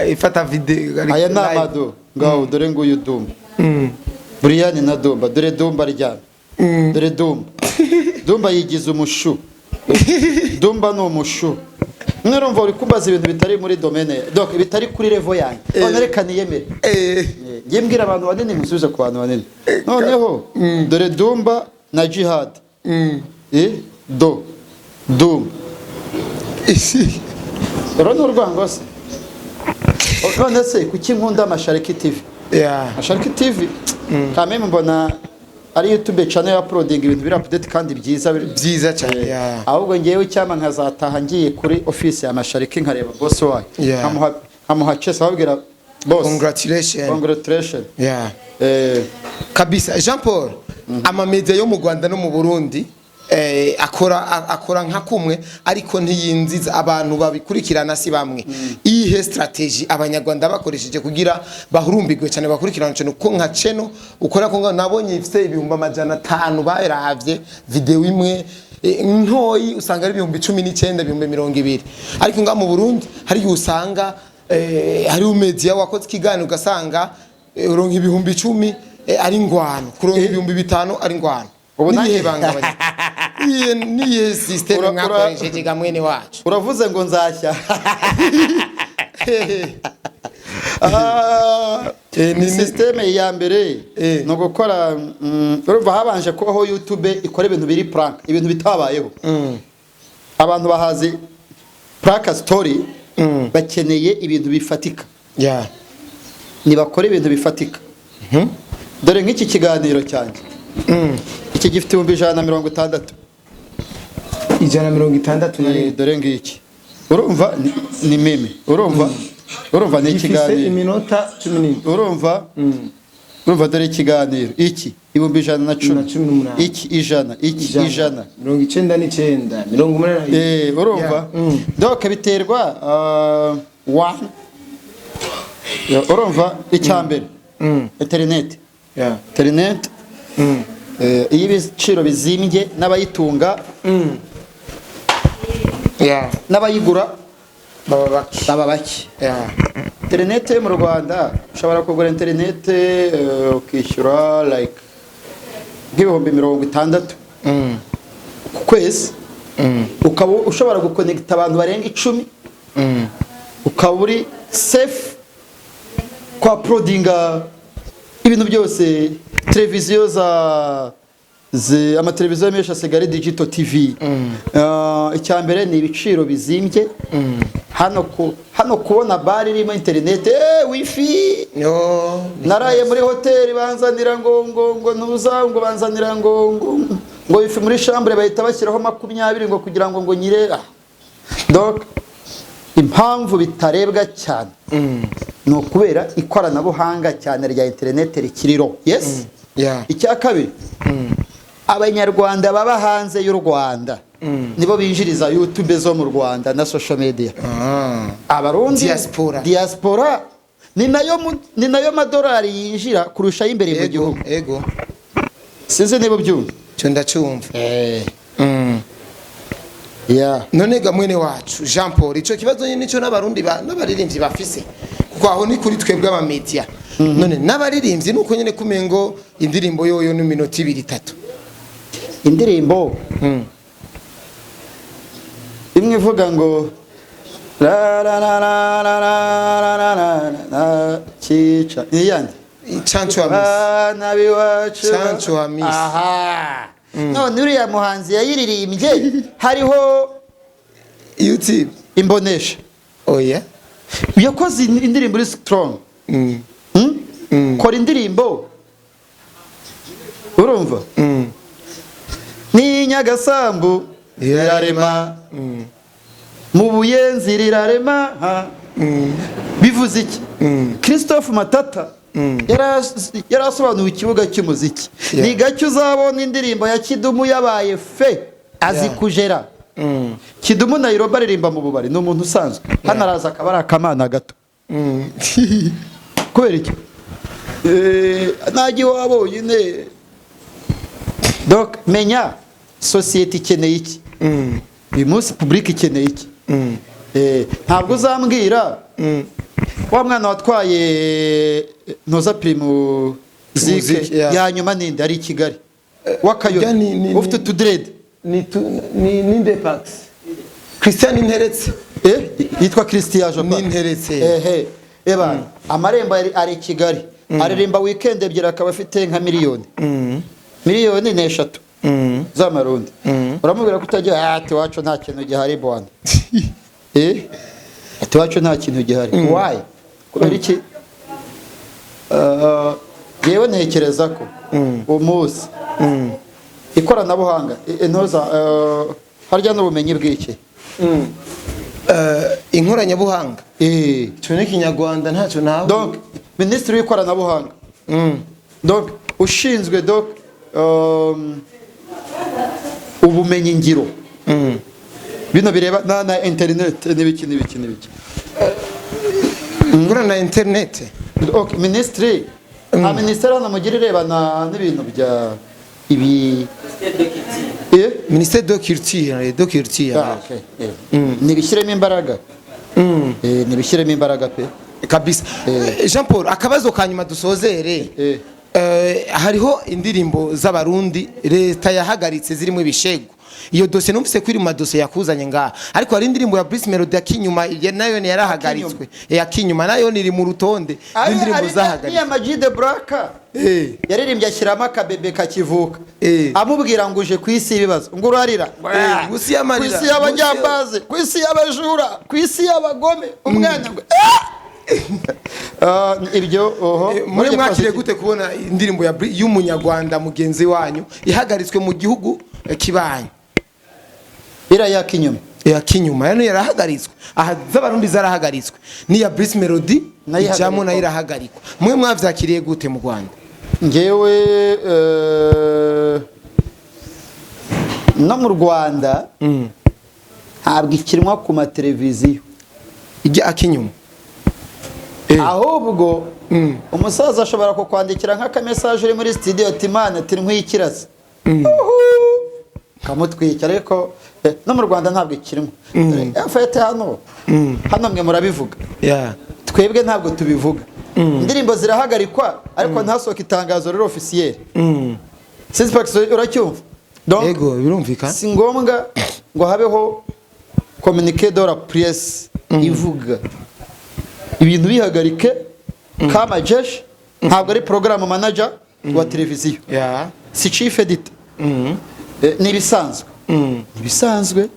ifata video aya namado ngaho dore ngo uyu Dumba Brian na Dumba dore Dumba ryana dore Dumba yigize umushu Dumba no umushu Nurumva uri kumbaza ibintu bitari muri domaine donc bitari kuri level yanjye none reka niyemere ngiye mbwira abantu banini musubize ku bantu banini noneho dore Dumba na Jihad Dumba rero n'urwango se none se kuki nkunda Amashariki TV Amashariki TV kamwe mbona ari YouTube channel uploading ibintu biri update kandi byiza cyane ahubwo ngewe cyama nkazataha ngiye kuri office ya Amashariki nkareba boss wayo amuha chess ababwira boss congratulations kabisa Jean Paul amamedia yo mu Rwanda no mu Burundi akora nka kumwe ariko ntiyinziza abantu babikurikirana si bamwe ihe strategy abanyarwanda bakoresheje kugira bahurumbirwe cyane bakurikirana cyane uko nka cheno ukora ko nabonye ifite ibihumbi 500 bayiravye video imwe ntoyi usanga ari 19 20 ariko nga mu Burundi hari usanga hari media wakoze ikiganiro ugasanga uronka ibihumbi 10 ari ngwano kuronka ibihumbi 5 ari ngwano ubu nahe bangabanye niye system mwakoresheje gamwene wacu uravuze ngo nzashya ni system ya mbere no gukora urumva habanje kubaho YouTube ikora ibintu biri prank ibintu bitabayeho abantu bahazi prank story bakeneye ibintu bifatika nibakora ibintu bifatika dore nk'iki kiganiro cyanjye iki gifite 160 160 dore ngiki urumva ni meme urumva ni ikiganiro iminota 10 urumva dore ikiganiro iki 110 iki ijana 99 urumva donc biterwa urumva icyambere internet iyo ibiciro bizimbye n'abayitunga n'abayigura baba bake internet mu Rwanda ushobora kugura internet ukishyura like nk'ibihumbi 60 ku kwezi ukaba ushobora guconnecta abantu barenga 10 ukaba uri safe kwa prodinga ibintu byose televiziyo amateleviziyo menshi asigaye digital TV icyambere ni ibiciro bizimbye hano kubona bar irimo internet wifi naraye muri hoteli banzanira ngo ntuza ngo banzanira ngo wifi muri chambre bahita bashyiraho 20 ngo kugira ngo nyire donc impamvu bitarebwa cyane no kubera ikoranabuhanga cyane rya internet rikiriro yes icya kabiri abanyarwanda baba hanze y'u Rwanda nibo binjiriza YouTube zo mu Rwanda na social media abarundi diaspora ni nayo madolari yinjira kurusha imbere mu gihugu sinzi nibo byumva cyo ndacyumva none gamwene wacu Jean Paul ico kibazo nyine nico n'abarundi n'abaririmbyi bafise kuko aho ni kuri twebwe aba media none n'abaririmbyi nuko nyine kumengo indirimbo yoyo ni minota 2-3 indirimbo imwe ivuga ngo la la la la la la la chicha iyandi chancho wa miss nabiwacu chancho wa miss aha none uriya muhanzi yayiririmbye hariho YouTube imbonesha oya yakoze indirimbo iri strong kora indirimbo urumva ni Nyagasambu rirarema mu Buyenzi rirarema bivuze iki Christophe Matata yarasobanuye ikibuga cy'umuziki ni gacyo uzabona indirimbo ya Kidumu yabaye fe azi kujera Kidumu Nairobi aririmba mu bubari ni umuntu usanzwe hano araza akabara akamana gato kubera iki nagiye wabo nyine donc menya society ikeneye iki uyu munsi public ikeneye iki ntabwo uzambwira wa mwana watwaye ntoza primu zike ya nyuma ninde ari Kigali wakayo ufite tudred ni Depax Christian Interetse yitwa Christian Japa Interetse eba amarembo ari Kigali aririmba weekend ebyira akaba afite nka miliyoni 3 z'amarundi uramubwira kutajya ati wacu nta kintu gihari bwana ati wacu nta kintu gihari why kubera iki yewe ntekereza ko umunsi ikoranabuhanga intoza harya n'ubumenyi bw'iki inkoranyabuhanga cyo ni kinyarwanda ntacyo nawe donc ministre w'ikoranabuhanga donc ushinzwe donc ubumenyi ngiro bino bireba na internet n'ibiki ngura na internet okay ministry ministere n'amugire reba n'ibintu bya ibi ministère de culture okay nibishyiremo imbaraga nibishyiremo imbaraga pe kabisa Jean Paul akabazo kanyuma dusozere hariho indirimbo z'abarundi leta yahagaritse zirimo ibishego iyo dosiye numvise ko iri mu madosiye yakuzanye ngaha ariko hari indirimbo ya Bruce Melody yakinyuma nayo ni yarahagaritswe yakinyuma nayo ni mu rutonde indirimbo zahagaritswe ni Amajide Braka yaririmbye ashyiramo akabebe kakivuka amubwira ngo uje kwisi ibibazo ngo urarira kwisi y'amarira kwisi y'abanyambaze kwisi y'abajura kwisi y'abagome umwana ngo ibyo muri mwakire gute kubona indirimbo y'umunyarwanda mugenzi wanyu ihagaritswe mu gihugu kibanyu ira yakinyuma yani yarahagaritswe aha z'abarundi zarahagaritswe ni ya Bruce Melody ijamo na irahagarikwa mwe mwavyakiriye gute mu Rwanda ngewe no mu Rwanda ntabwo ikinwa ku mateleviziyo ijya akinyuma ahubwo umusaza ashobora kukwandikira nk'akamesaje uri muri studio ati mana ati nkwikirasa kamutwikira ariko no mu Rwanda ntabwo ikirimo afite hano mwe murabivuga twebwe ntabwo tubivuga indirimbo zirahagarikwa ariko ntasohoka itangazo rero officiel sinzi uracyumva yego birumvikana si ngombwa ngo habeho communiqué de la presse ivuga ibintu bihagarike kama jesh ntabwo ari program manager wa televiziyo si chief editor ni bisanzwe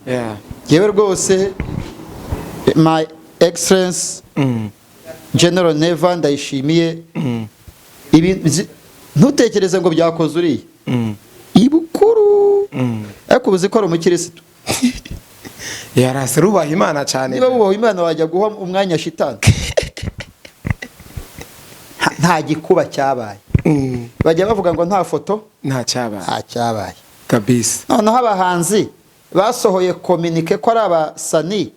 yewe rwose my excellence General Neva ndayishimiye ntutekereze ngo byakoze uriye ibukuru ariko ubuzi ko ari umukirisitu yarase rubaha Imana cyane niba bubaha Imana wajya guha umwanya shitani nta gikuba cyabaye bajya bavuga ngo nta foto nta cyabaye kabisa noneho abahanzi basohoye communique ko ari abasani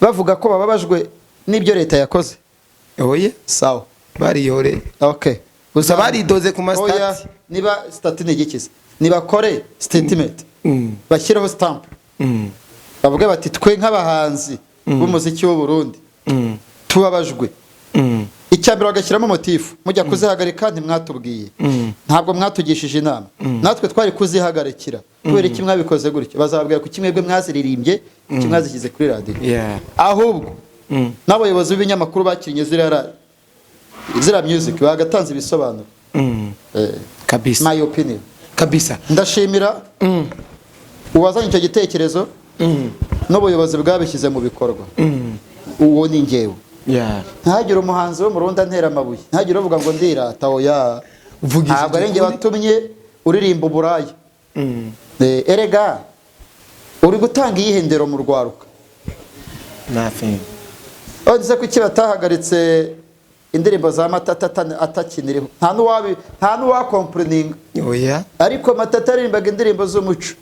bavuga ko bababajwe n'ibyo leta yakoze oye sawa bariyore okay gusa baridoze ku mastati niba stati negikiza niba kore statement bashyiraho stamp bavuga bati twe nk'abahanzi b'umuziki w'u Burundi tubabajwe icyambere bagashyiramo motifu mujya kuzihagarika ntimwatubwiye ntabwo mwatugishije inama natwe twari kuzihagarikira kubera iki mwabikoze gutyo bazababwira ku kimwebwe mwaziririmbye iki mwazishyize kuri radio ahubwo n'abayobozi b'ibinyamakuru bakinnye zira music bagatanze ibisobanuro kabisa my opinion kabisa ndashimira uwazanye icyo gitekerezo n'ubuyobozi bwabishyize mu bikorwa uwo ni ngewe ntagire umuhanzi wo mu Rwanda ntera amabuye ntagire uvuga ngo ndirata oya ntabwo ari nge batumye uririmba uburaya erega uri gutanga iyihendero mu rwaruka nothing odize kuki batahagaritse indirimbo za Matata atakiniriho nta n'uwakomplayininga oya ariko Matata aririmbaga indirimbo z'umuco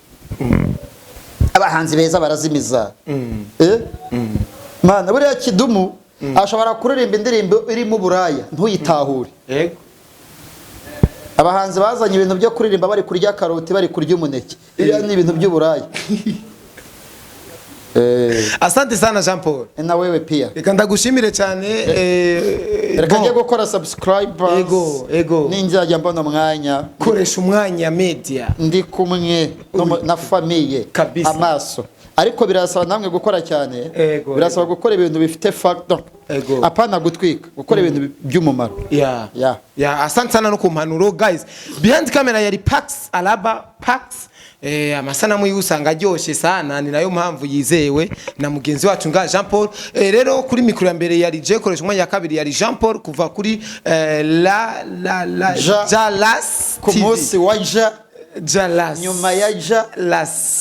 abahanzi beza barazimiza mana buriya Kidumu ashobora kuririmba indirimbo irimo uburaya ntuyitahure yego abahanzi bazanye ibintu byo kuririmba bari kurya karoti bari kurya umuneke iriya ni ibintu by'uburaya asante sana Jean Paul na wewe pia reka ndagushimire cyane reka njye gukora subscribers ego ninjya mbona umwanya koresha umwanya media ndi kumwe na famille amaso ariko birasaba namwe gukora cyane birasaba gukora ibintu bifite factor apana gutwika gukora ibintu by'umumaro asante sana no kumpanuro guys behind camera yari Pax Alaba Pax amasanamu y'usanga ryoshe sana ni nayo mpamvu yizewe na mugenzi wacu nga Jean Paul rero kuri mikro ya mbere yari je koresha umwanya ya kabiri yari Jean Paul kuva kuri Jalas ku munsi wa Jalas nyuma ya Jalas